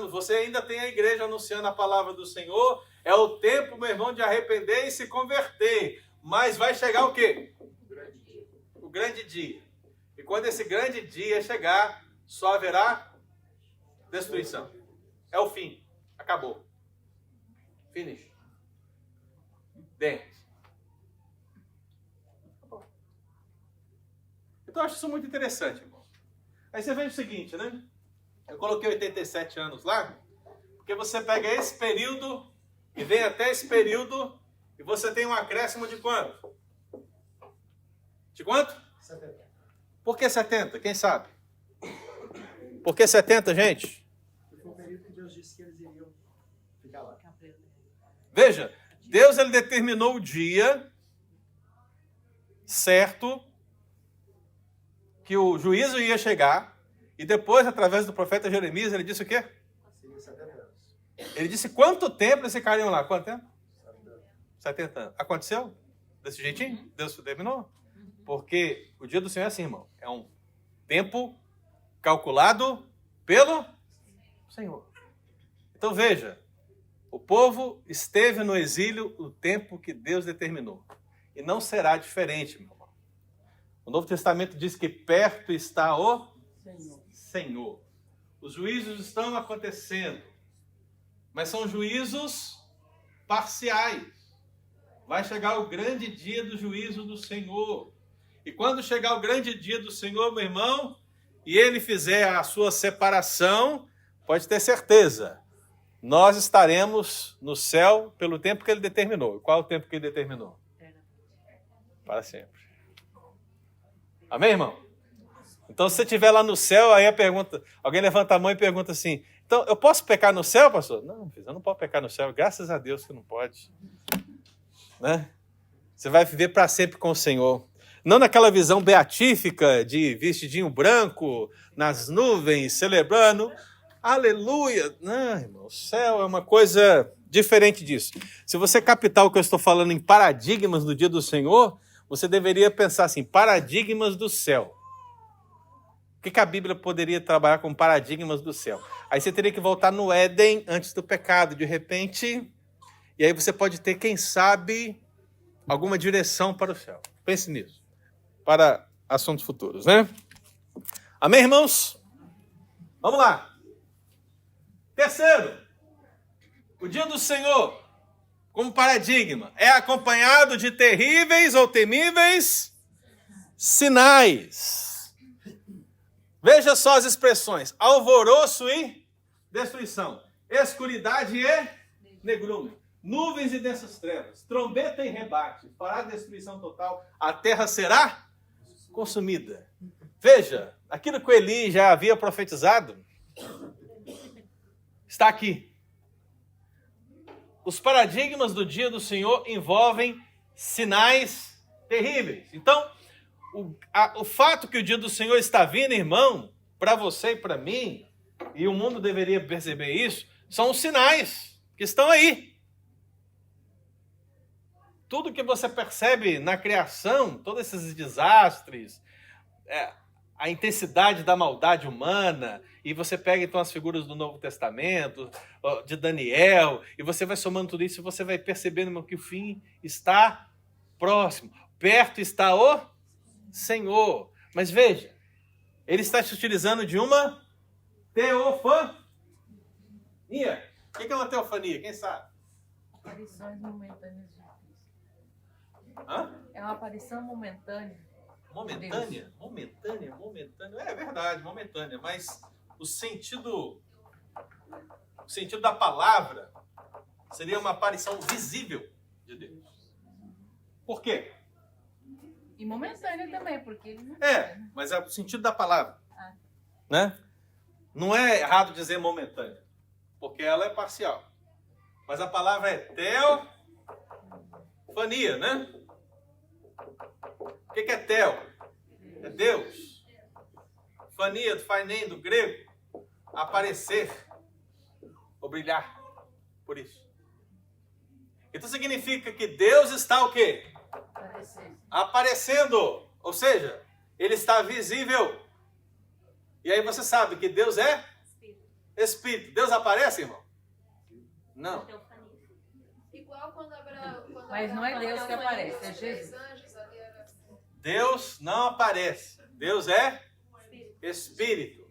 você ainda tem a igreja anunciando a palavra do Senhor. É o tempo, meu irmão, de arrepender e se converter. Mas vai chegar o quê? O grande dia. E quando esse grande dia chegar, só haverá destruição. É o fim. Acabou. Finish. Dentro. Então eu acho isso muito interessante, irmão. Aí você veja o seguinte, né? Eu coloquei 87 anos lá, porque você pega esse período e vem até esse período e você tem um acréscimo de quanto? De quanto? 70. Por que 70? Quem sabe? Por que 70, gente? Foi o período que Deus disse que eles iriam ficar lá. Veja, Deus ele determinou o dia certo que o juízo ia chegar, e depois, através do profeta Jeremias, ele disse o quê? Seria 70 anos. Ele disse quanto tempo eles ficariam lá? Quanto tempo? 70 anos. Aconteceu? Desse jeitinho? Deus terminou? Porque o dia do Senhor é assim, irmão. É um tempo calculado pelo Senhor. Então veja, o povo esteve no exílio o tempo que Deus determinou. E não será diferente, meu irmão. O Novo Testamento diz que perto está o Senhor. Os juízos estão acontecendo, mas são juízos parciais. Vai chegar o grande dia do juízo do Senhor. E quando chegar o grande dia do Senhor, meu irmão, e ele fizer a sua separação, pode ter certeza, nós estaremos no céu pelo tempo que ele determinou. Qual é o tempo que ele determinou? Para sempre. Amém, irmão? Então, se você estiver lá no céu, aí a pergunta, alguém levanta a mão e pergunta assim, então, eu posso pecar no céu, pastor? Não, filho, eu não posso pecar no céu. Graças a Deus que não pode. Né? Você vai viver para sempre com o Senhor. Não naquela visão beatífica de vestidinho branco, nas nuvens, celebrando. Aleluia! Não, irmão, o céu é uma coisa diferente disso. Se você captar o que eu estou falando em paradigmas do dia do Senhor, você deveria pensar assim, paradigmas do céu. O que a Bíblia poderia trabalhar com paradigmas do céu? Aí você teria que voltar no Éden antes do pecado, de repente, e aí você pode ter, quem sabe, alguma direção para o céu. Pense nisso, para assuntos futuros, né? Amém, irmãos? Vamos lá. Terceiro, o dia do Senhor, como paradigma, é acompanhado de terríveis ou temíveis sinais. Veja só as expressões: alvoroço e destruição, escuridade e negrume, nuvens e densas trevas, trombeta e rebate, fará destruição total, a terra será consumida. Veja, aquilo que Eli já havia profetizado está aqui. Os paradigmas do dia do Senhor envolvem sinais terríveis. Então, o fato que o dia do Senhor está vindo, irmão, para você e para mim, e o mundo deveria perceber isso, são os sinais que estão aí. Tudo que você percebe na criação, todos esses desastres, a intensidade da maldade humana, e você pega então as figuras do Novo Testamento, de Daniel, e você vai somando tudo isso e você vai percebendo que o fim está próximo. Perto está o Senhor. Mas veja, ele está se utilizando de uma teofania. O que é uma teofania? Quem sabe? Aparições momentâneas de Cristo. Hã? É uma aparição momentânea. Momentânea? Momentânea. É verdade, momentânea. Mas o sentido da palavra seria uma aparição visível de Deus. Por quê? E momentânea também, porque ele não... Mas é o sentido da palavra. Né? Não é errado dizer momentânea, porque ela é parcial. Mas a palavra é teofania, né? O que é teo? É Deus. Fania, do fainem, do grego, aparecer, ou brilhar, por isso. Então significa que Deus está o quê? Aparecendo, ou seja, ele está visível. E aí você sabe que Deus é Espírito. Deus aparece, irmão? Não. Igual quando Mas não é Deus que aparece, é Jesus. Deus não aparece. Deus é Espírito.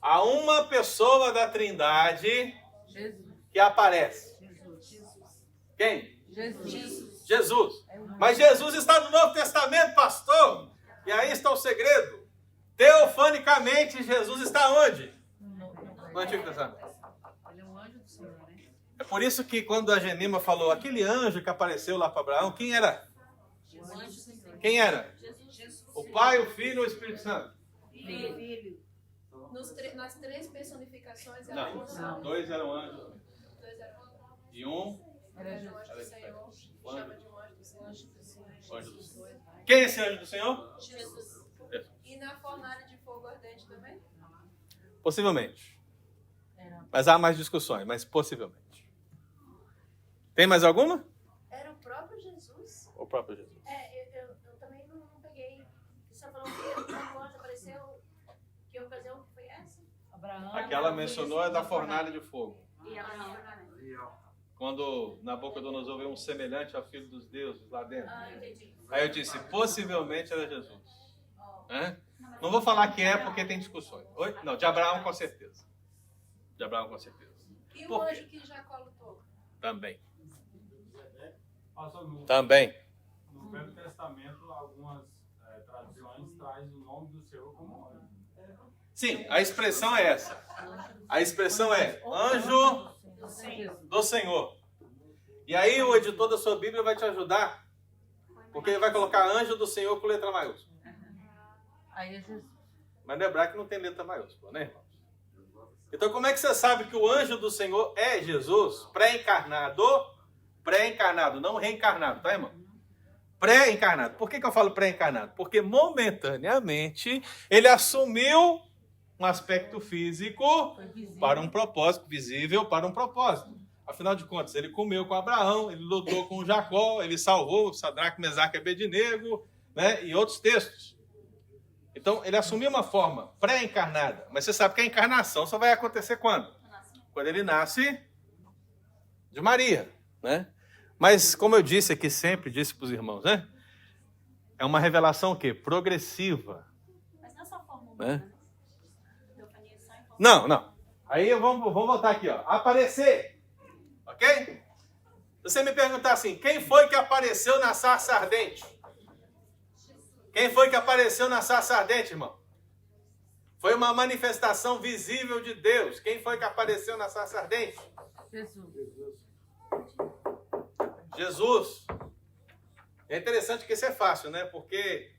Há uma pessoa da Trindade que aparece. Quem? Jesus. Mas Jesus está no Novo Testamento, pastor. E aí está o segredo. Teofanicamente, Jesus está onde? No Antigo Testamento. Ele é um anjo do Senhor, né? É por isso que quando a Genima falou, aquele anjo que apareceu lá para Abraão, quem era? Quem era? O Pai, o Filho ou o Espírito Santo? Filho. Nas três personificações Não, dois eram anjos. E um Era o anjo do Senhor, chama de um anjo do Senhor. anjo do Senhor. Quem é esse anjo do Senhor? Jesus. E na fornalha de fogo ardente também? Possivelmente. Era Mas há mais discussões, mas possivelmente. Tem mais alguma? Era o próprio Jesus? O próprio Jesus. Eu também não peguei. Você falou que o anjo apareceu. Que ocasião que foi essa? Abraão. Aquela mencionou é da fornalha de fogo. E Abraão. Quando Nabucodonosor veio um semelhante ao Filho dos Deuses lá dentro. Entendi. Aí eu disse, possivelmente era Jesus. Não vou falar que é porque tem discussões. Oi? Não, de Abraão com certeza. De Abraão com certeza. E o Por quê? anjo que Jacó lutou? Também. Pastor, Também. no Velho Testamento, algumas traduções trazem o nome do Senhor como anjo. Sim, a expressão é essa. A expressão é anjo do Senhor. E aí o editor da sua Bíblia vai te ajudar, porque ele vai colocar anjo do Senhor com letra maiúscula. Aí é Jesus. Mas lembrar que não tem letra maiúscula, né, irmãos? Então como é que você sabe que o anjo do Senhor é Jesus? Pré-encarnado, não reencarnado, tá, irmão? Pré-encarnado. Por que eu falo pré-encarnado? Porque momentaneamente ele assumiu um aspecto físico para um propósito, visível para um propósito. Afinal de contas, ele comeu com Abraão, ele lutou com Jacó, ele salvou Sadraque, Mesaque e Abednego, né? E outros textos. Então, ele assumiu uma forma pré-encarnada. Mas você sabe que a encarnação só vai acontecer quando? Quando ele nasce de Maria, né? Mas, como eu disse aqui, sempre disse para os irmãos, né? É uma revelação o quê? Progressiva. Mas não é só forma Né? humana, né? Teofania só em forma. Não. Aí vamos voltar aqui, ó. Aparecer. Ok? Se você me perguntar assim, quem foi que apareceu na sarça ardente? Quem foi que apareceu na sarça ardente, irmão? Foi uma manifestação visível de Deus. Quem foi que apareceu na sarça ardente? Jesus. Jesus. É interessante que isso é fácil, né? Porque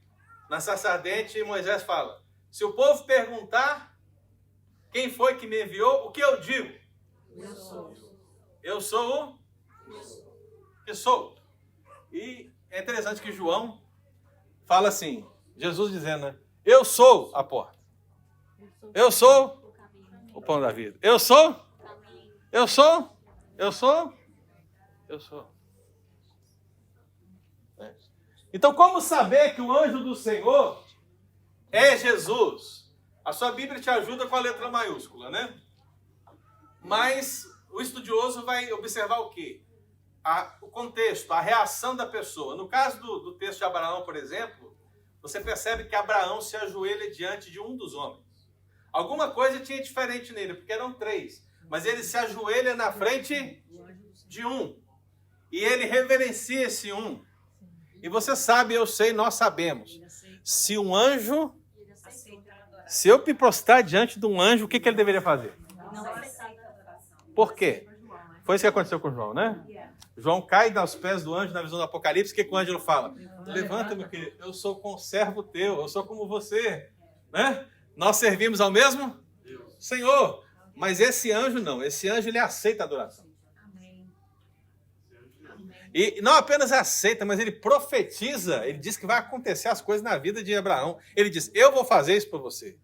na sarça ardente Moisés fala, se o povo perguntar quem foi que me enviou, o que eu digo? Eu sou. Eu sou o que sou. E é interessante que João fala assim, Jesus dizendo, né? Eu sou a porta. Eu sou o pão da vida. Eu sou. É. Então, como saber que o anjo do Senhor é Jesus? A sua Bíblia te ajuda com a letra maiúscula, né? Mas o estudioso vai observar o quê? O contexto, a reação da pessoa. No caso do texto de Abraão, por exemplo, você percebe que Abraão se ajoelha diante de um dos homens. Alguma coisa tinha diferente nele, porque eram 3. Mas ele se ajoelha na frente de um. E ele reverencia esse um. E você sabe, eu sei, nós sabemos. Se um anjo... Se eu me prostrar diante de um anjo, o que ele deveria fazer? Por quê? Foi isso que aconteceu com João, né? João cai aos pés do anjo na visão do Apocalipse. O que o anjo fala? Levanta, meu querido, eu sou conservo teu, eu sou como você. Né? Nós servimos ao mesmo Senhor. Mas esse anjo não, esse anjo ele aceita a adoração. E não apenas aceita, mas ele profetiza, ele diz que vai acontecer as coisas na vida de Abraão. Ele diz, eu vou fazer isso por você.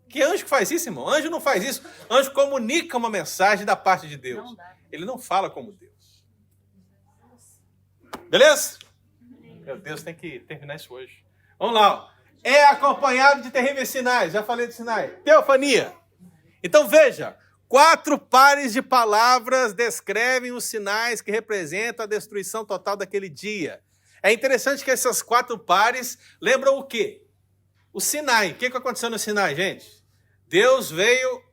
Que anjo que faz isso, irmão? Anjo não faz isso. Anjo comunica uma mensagem da parte de Deus. Ele não fala como Deus. Beleza? Meu Deus, tem que terminar isso hoje. Vamos lá. Ó. É acompanhado de terríveis sinais. Já falei de sinais. Teofania. Então veja. 4 pares de palavras descrevem os sinais que representam a destruição total daquele dia. É interessante que essas 4 pares lembram o quê? O Sinai. O que aconteceu no Sinai, gente? Deus veio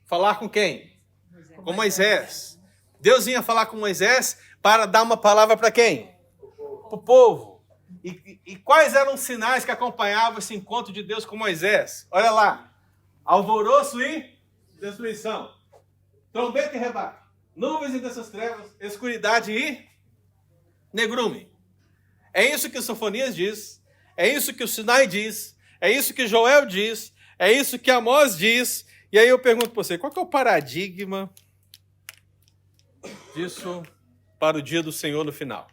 falar com quem? Com Moisés. Deus vinha falar com Moisés para dar uma palavra para quem? Para o povo. E quais eram os sinais que acompanhavam esse encontro de Deus com Moisés? Olha lá. Alvoroço e destruição. Trombeta e rebate. Nuvens e dessas trevas. Escuridade e negrume. É isso que o Sofonias diz. É isso que o Sinai diz. É isso que Joel diz. É isso que Amós diz. E aí eu pergunto para você, qual que é o paradigma disso para o dia do Senhor no final?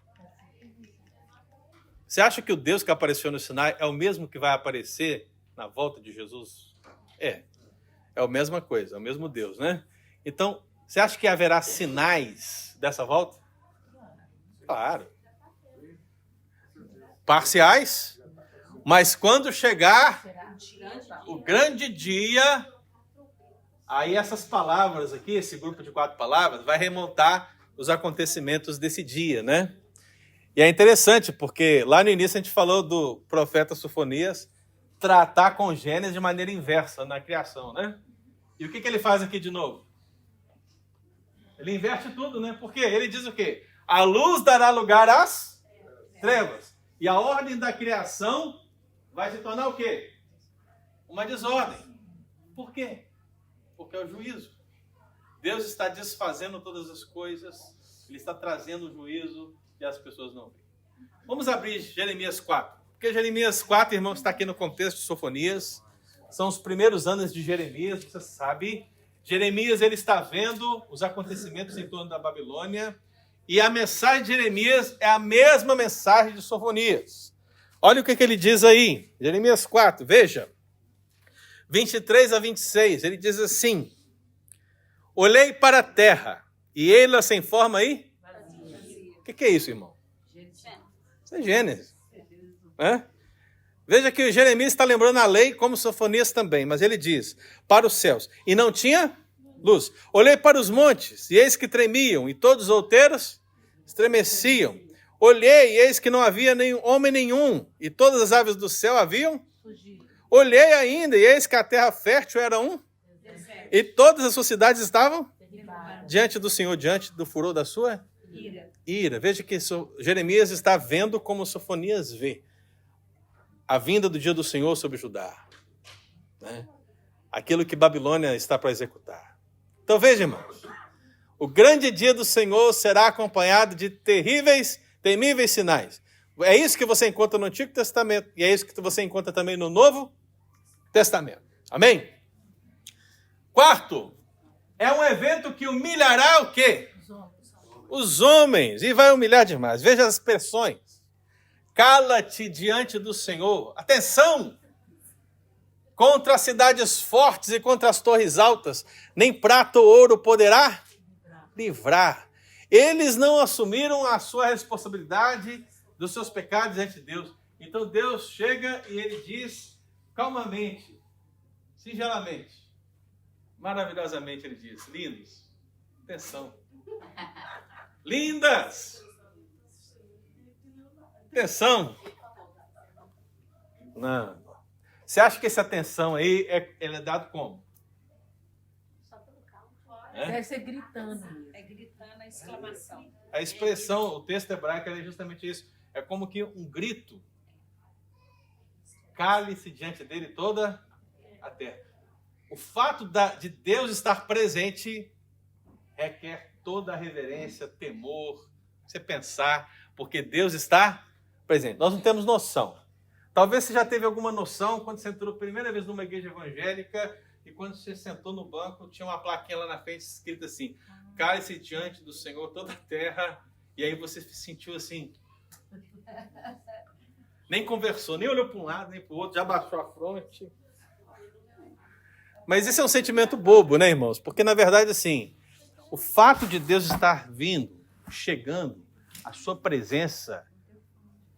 Você acha que o Deus que apareceu no Sinai é o mesmo que vai aparecer na volta de Jesus? É a mesma coisa, é o mesmo Deus, né? Então, você acha que haverá sinais dessa volta? Claro. Parciais, mas quando chegar o grande dia, aí essas palavras aqui, esse grupo de 4 palavras, vai remontar os acontecimentos desse dia, né? E é interessante, porque lá no início a gente falou do profeta Sofonias tratar com Gênesis de maneira inversa na criação, né? E o que ele faz aqui de novo? Ele inverte tudo, né? Porque ele diz o quê? A luz dará lugar às trevas. E a ordem da criação vai se tornar o quê? Uma desordem. Por quê? Porque é o juízo. Deus está desfazendo todas as coisas. Ele está trazendo o juízo e as pessoas não veem. Vamos abrir Jeremias 4. Porque Jeremias 4, irmãos, está aqui no contexto de Sofonias. São os primeiros anos de Jeremias, você sabe. Jeremias, ele está vendo os acontecimentos em torno da Babilônia. E a mensagem de Jeremias é a mesma mensagem de Sofonias. Olha o que ele diz aí. Jeremias 4, veja. 23 a 26, ele diz assim: olhei para a terra, e ela sem forma aí? O que é isso, irmão? Isso é Gênesis. Veja que Jeremias está lembrando a lei, como Sofonias também, mas ele diz, para os céus, e não tinha luz. Olhei para os montes, e eis que tremiam, e todos os outeiros estremeciam. Olhei, e eis que não havia homem nenhum, e todas as aves do céu haviam fugido. Olhei ainda, e eis que a terra fértil era e todas as suas cidades estavam diante do Senhor, diante do furor da sua ira. Veja que Jeremias está vendo como Sofonias vê a vinda do dia do Senhor sobre Judá, né? Aquilo que Babilônia está para executar. Então veja, irmãos, o grande dia do Senhor será acompanhado de temíveis sinais. É isso que você encontra no Antigo Testamento e é isso que você encontra também no Novo Testamento. Amém? Quarto, é um evento que humilhará o quê? Os homens. E vai humilhar demais. Veja as expressões. Cala-te diante do Senhor. Atenção! Contra as cidades fortes e contra as torres altas, nem prata ou ouro poderá livrar. Eles não assumiram a sua responsabilidade dos seus pecados diante de Deus. Então Deus chega e ele diz calmamente, singelamente, maravilhosamente ele diz: lindos, atenção, lindas, atenção. Não. Você acha que essa atenção aí ele é dado como? Deve ser gritando. É gritando a exclamação. A expressão, o texto hebraico é justamente isso. É como que um grito. Cale-se diante dele toda a terra. O fato de Deus estar presente requer toda a reverência, temor, você pensar, porque Deus está presente. Nós não temos noção. Talvez você já teve alguma noção quando você entrou a primeira vez numa igreja evangélica e quando você sentou no banco, tinha uma plaquinha lá na frente escrita assim: cale-se diante do Senhor toda a terra. E aí você se sentiu assim, nem conversou, nem olhou para um lado, nem para o outro, já baixou a fronte. Mas esse é um sentimento bobo, né, irmãos? Porque, na verdade, assim, o fato de Deus estar vindo, chegando, a sua presença,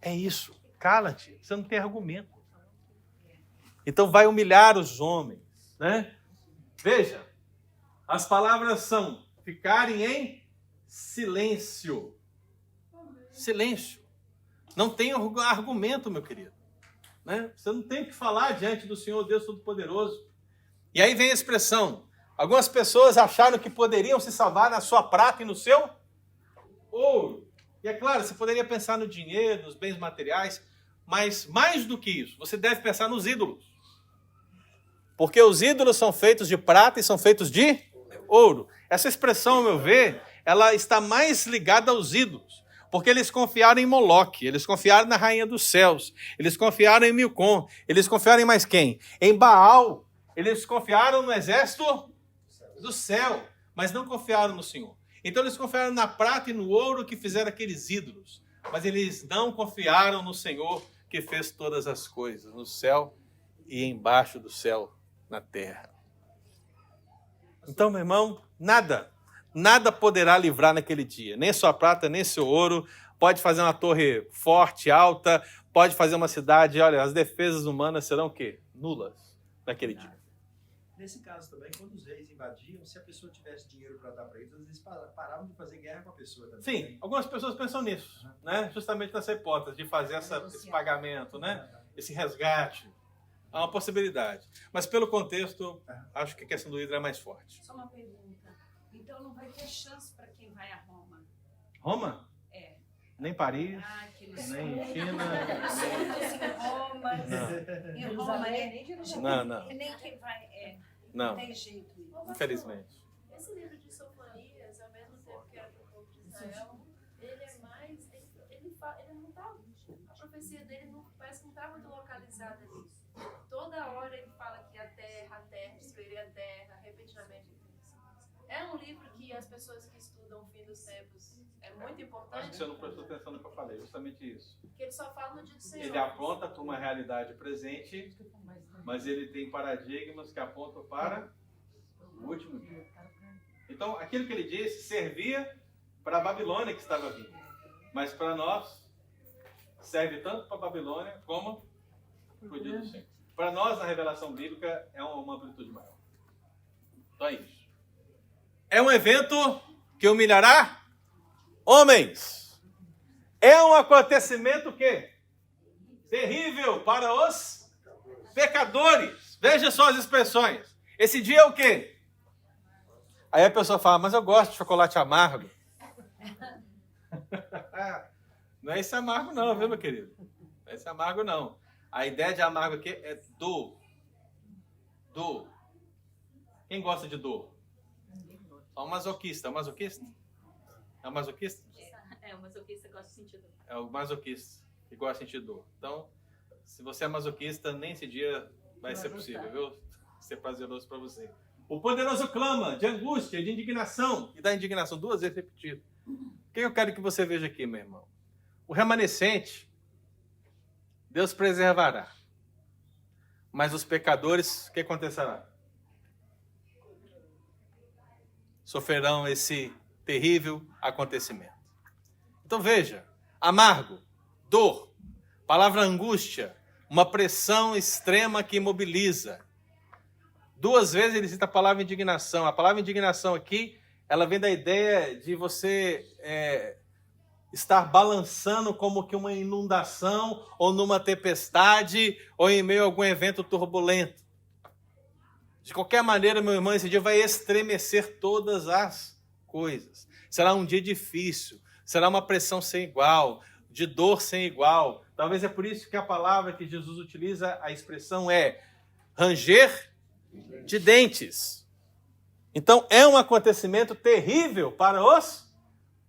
é isso. Cala-te, você não tem argumento. Então vai humilhar os homens, né? Veja, as palavras são ficarem em silêncio. Silêncio. Não tem argumento, meu querido, né? Você não tem o que falar diante do Senhor Deus Todo-Poderoso. E aí vem a expressão: algumas pessoas acharam que poderiam se salvar na sua prata e no seu ouro. E é claro, você poderia pensar no dinheiro, nos bens materiais, mas mais do que isso, você deve pensar nos ídolos. Porque os ídolos são feitos de prata e são feitos de ouro. Essa expressão, ao meu ver, ela está mais ligada aos ídolos. Porque eles confiaram em Moloque, eles confiaram na rainha dos céus, eles confiaram em Milcom, eles confiaram em mais quem? Em Baal. Eles confiaram no exército do céu, mas não confiaram no Senhor. Então eles confiaram na prata e no ouro que fizeram aqueles ídolos, mas eles não confiaram no Senhor que fez todas as coisas, no céu e embaixo do céu, na terra. Então, meu irmão, Nada. Nada poderá livrar naquele dia. Nem sua prata, nem seu ouro. Pode fazer uma torre forte, alta. Pode fazer uma cidade. Olha, as defesas humanas serão o quê? Nulas naquele dia. Nesse caso também, quando os reis invadiam, se a pessoa tivesse dinheiro para dar para eles, eles paravam de fazer guerra com a pessoa também. Sim, algumas pessoas pensam nisso, né? Justamente nessa hipótese de fazer esse pagamento, né? Esse resgate. Há uma possibilidade. Mas pelo contexto, acho que a questão do hidro é mais forte. Só uma pergunta. Então não vai ter chance para quem vai a Roma? Roma? É. Nem Paris, Aqueles nem China. em Roma. Não. Em Roma, Não. nem quem vai. Não, Tem jeito. infelizmente. Esse livro de Sofonias, ao mesmo tempo que era para o povo de Israel, ele é mais. Ele não tá. A profecia dele não, parece que não está muito localizada nisso. Toda hora ele fala que a terra, destruiria a terra, repetidamente. É um livro que as pessoas que estudam o fim dos tempos é muito importante. Acho que você não prestou atenção no que eu falei, justamente isso. Porque ele só fala no dia do Senhor. Ele aponta para uma realidade presente, mas ele tem paradigmas que apontam para o último dia. Então, aquilo que ele disse servia para a Babilônia que estava vindo. Mas para nós, serve tanto para a Babilônia como para o dia do Senhor. Para nós, na revelação bíblica, é uma amplitude maior. Então é isso. É um evento que humilhará homens. É um acontecimento que terrível para os pecadores. Veja só as expressões. Esse dia é o quê? Aí a pessoa fala, mas eu gosto de chocolate amargo. Não é esse amargo não, viu, meu querido? Não é esse amargo não. A ideia de amargo aqui é dor. Dor. Quem gosta de dor? Só um masoquista. É um masoquista? É um masoquista? O masoquista gosta de sentir dor. É o masoquista que gosta de sentir dor. Então, se você é masoquista, nem esse dia vai ser possível, viu? Ser prazeroso para você. O poderoso clama de angústia, de indignação. E da indignação, 2 vezes repetido. O que eu quero que você veja aqui, meu irmão? O remanescente, Deus preservará. Mas os pecadores, o que acontecerá? Sofrerão esse terrível acontecimento. Então veja, amargo, dor, palavra angústia, uma pressão extrema que imobiliza. 2 vezes ele cita a palavra indignação. A palavra indignação aqui, ela vem da ideia de você estar balançando como que uma inundação, ou numa tempestade, ou em meio a algum evento turbulento. De qualquer maneira, meu irmão, esse dia vai estremecer todas as coisas. Será um dia difícil, será uma pressão sem igual, de dor sem igual. Talvez é por isso que a palavra que Jesus utiliza, a expressão é ranger de dentes. Então, é um acontecimento terrível para os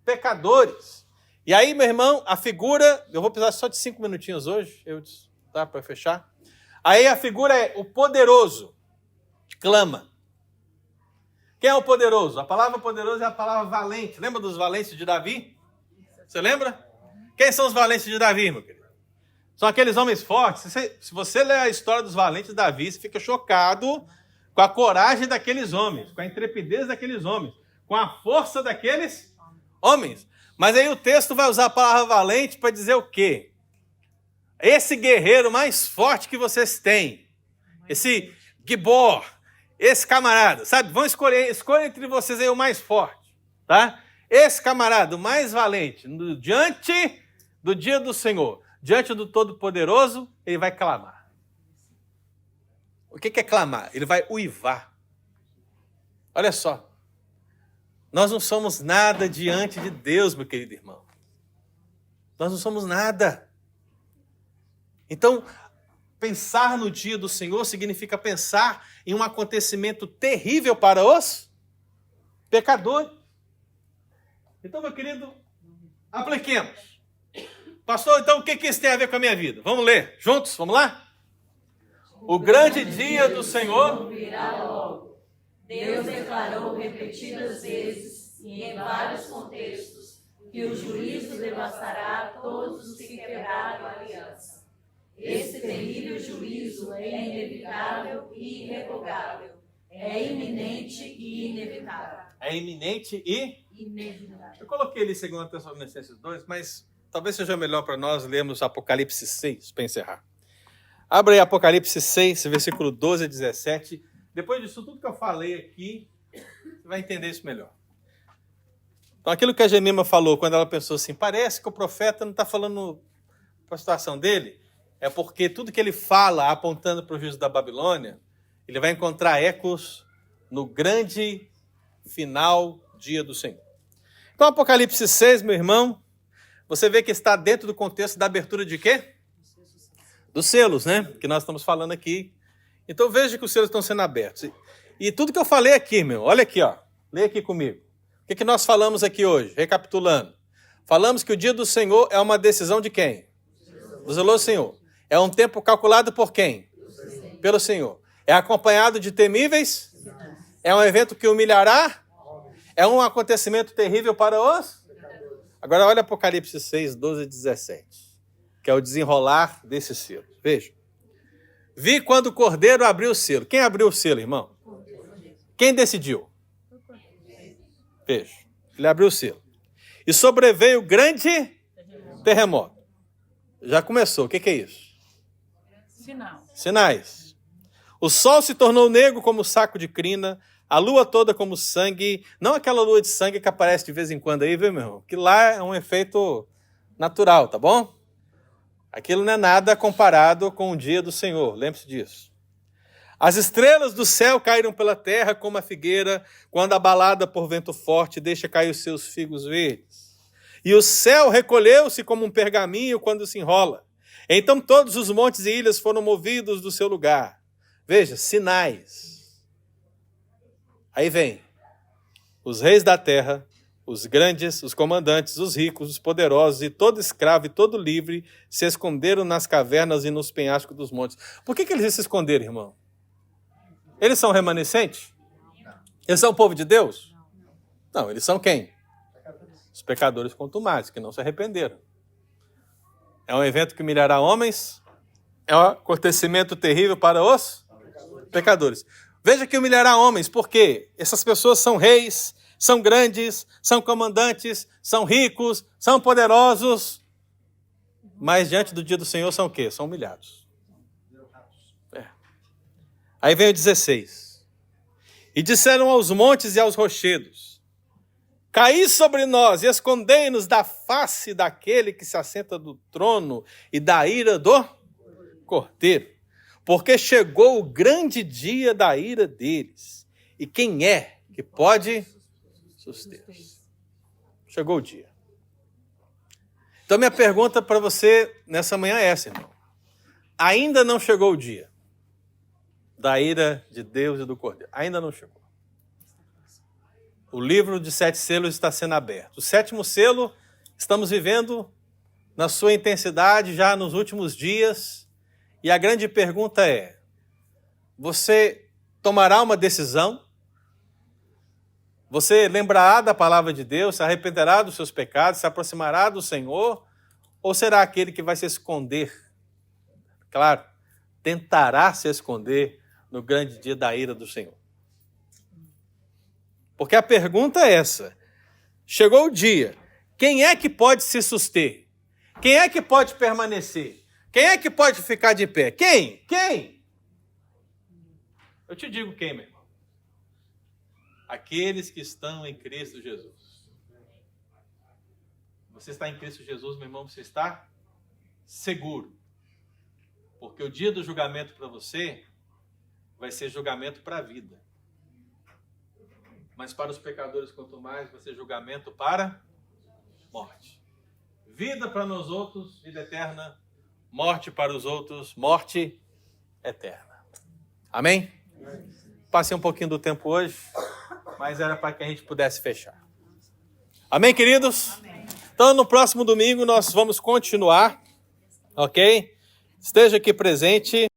pecadores. E aí, meu irmão, a figura, eu vou precisar só de 5 minutinhos hoje, tá, para fechar. Aí a figura é o poderoso. Clama. Quem é o poderoso? A palavra poderoso é a palavra valente. Lembra dos valentes de Davi? Você lembra? Quem são os valentes de Davi, meu querido? São aqueles homens fortes. Se você ler a história dos valentes de Davi, você fica chocado com a coragem daqueles homens, com a intrepidez daqueles homens, com a força daqueles homens. Mas aí o texto vai usar a palavra valente para dizer o quê? Esse guerreiro mais forte que vocês têm, esse Gibor, esse camarada, sabe? Vão escolher entre vocês aí o mais forte, tá? Esse camarada, o mais valente, diante do dia do Senhor, diante do Todo-Poderoso, ele vai clamar. O que é clamar? Ele vai uivar. Olha só. Nós não somos nada diante de Deus, meu querido irmão. Nós não somos nada. Então, pensar no dia do Senhor significa pensar em um acontecimento terrível para os pecadores. Então, meu querido, apliquemos. Pastor, então o que isso tem a ver com a minha vida? Vamos ler juntos? Vamos lá? O grande dia do Senhor virá logo. Deus declarou repetidas vezes e em vários contextos que o juízo devastará todos os que quebraram a aliança. Esse terrível juízo é inevitável e irrevogável. É iminente e inevitável. É iminente e inevitável. eu coloquei ali 2 Tessalonicenses 2, mas talvez seja melhor para nós lermos Apocalipse 6 para encerrar. Abra aí Apocalipse 6, versículo 12 a 17. Depois disso tudo que eu falei aqui, você vai entender isso melhor. Então, aquilo que a Gemima falou quando ela pensou assim, parece que o profeta não está falando para a situação dele, é porque tudo que ele fala apontando para o juízo da Babilônia, ele vai encontrar ecos no grande final dia do Senhor. Então, Apocalipse 6, meu irmão, você vê que está dentro do contexto da abertura de quê? Dos selos, né? Que nós estamos falando aqui. Então, veja que os selos estão sendo abertos. E tudo que eu falei aqui, olha aqui, ó. Leia aqui comigo. O que nós falamos aqui hoje? Recapitulando. Falamos que o dia do Senhor é uma decisão de quem? Do zeloso Senhor. É um tempo calculado por quem? Pelo Senhor. É acompanhado de temíveis? É um evento que humilhará? É um acontecimento terrível para os? Agora olha Apocalipse 6, 12 e 17, que é o desenrolar desse selo. Veja. Vi quando o Cordeiro abriu o selo. Quem abriu o selo, irmão? Quem decidiu? Veja. Ele abriu o selo. E sobreveio grande terremoto. Já começou. O que é isso? Sinais. O sol se tornou negro como saco de crina, a lua toda como sangue, não aquela lua de sangue que aparece de vez em quando aí, viu, meu irmão? Que lá é um efeito natural, tá bom? Aquilo não é nada comparado com o dia do Senhor, lembre-se disso. As estrelas do céu caíram pela terra como a figueira, quando abalada por vento forte deixa cair os seus figos verdes. E o céu recolheu-se como um pergaminho quando se enrola. Então todos os montes e ilhas foram movidos do seu lugar. Veja, sinais. Aí vem os reis da terra, os grandes, os comandantes, os ricos, os poderosos e todo escravo e todo livre se esconderam nas cavernas e nos penhascos dos montes. Por que eles se esconderam, irmão? Eles são remanescentes? Eles são o povo de Deus? Não, eles são quem? Os pecadores contumazes, que não se arrependeram. É um evento que humilhará homens, é um acontecimento terrível para os pecadores. Veja que humilhará homens, porque essas pessoas são reis, são grandes, são comandantes, são ricos, são poderosos, mas diante do dia do Senhor são o quê? São humilhados. Aí vem o 16. E disseram aos montes e aos rochedos, caí sobre nós e escondei-nos da face daquele que se assenta do trono e da ira do Cordeiro. Porque chegou o grande dia da ira deles. E quem é que pode suster-se? Chegou o dia. Então minha pergunta para você nessa manhã é essa, irmão. Ainda não chegou o dia da ira de Deus e do Cordeiro. Ainda não chegou. O livro de 7 selos está sendo aberto. O 7º selo estamos vivendo na sua intensidade já nos últimos dias. E a grande pergunta é, você tomará uma decisão? Você lembrará da palavra de Deus, se arrependerá dos seus pecados, se aproximará do Senhor? Ou será aquele que vai se esconder? Claro, tentará se esconder no grande dia da ira do Senhor. Porque a pergunta é essa. Chegou o dia. Quem é que pode se suster? Quem é que pode permanecer? Quem é que pode ficar de pé? Quem? Quem? Eu te digo quem, meu irmão. Aqueles que estão em Cristo Jesus. Você está em Cristo Jesus, meu irmão, você está seguro. Porque o dia do julgamento para você vai ser julgamento para a vida. Mas para os pecadores, quanto mais, vai ser julgamento para morte. Vida para nós outros, vida eterna. Morte para os outros, morte eterna. Amém? Passei um pouquinho do tempo hoje, mas era para que a gente pudesse fechar. Amém, queridos? Amém. Então, no próximo domingo, nós vamos continuar, ok? Esteja aqui presente.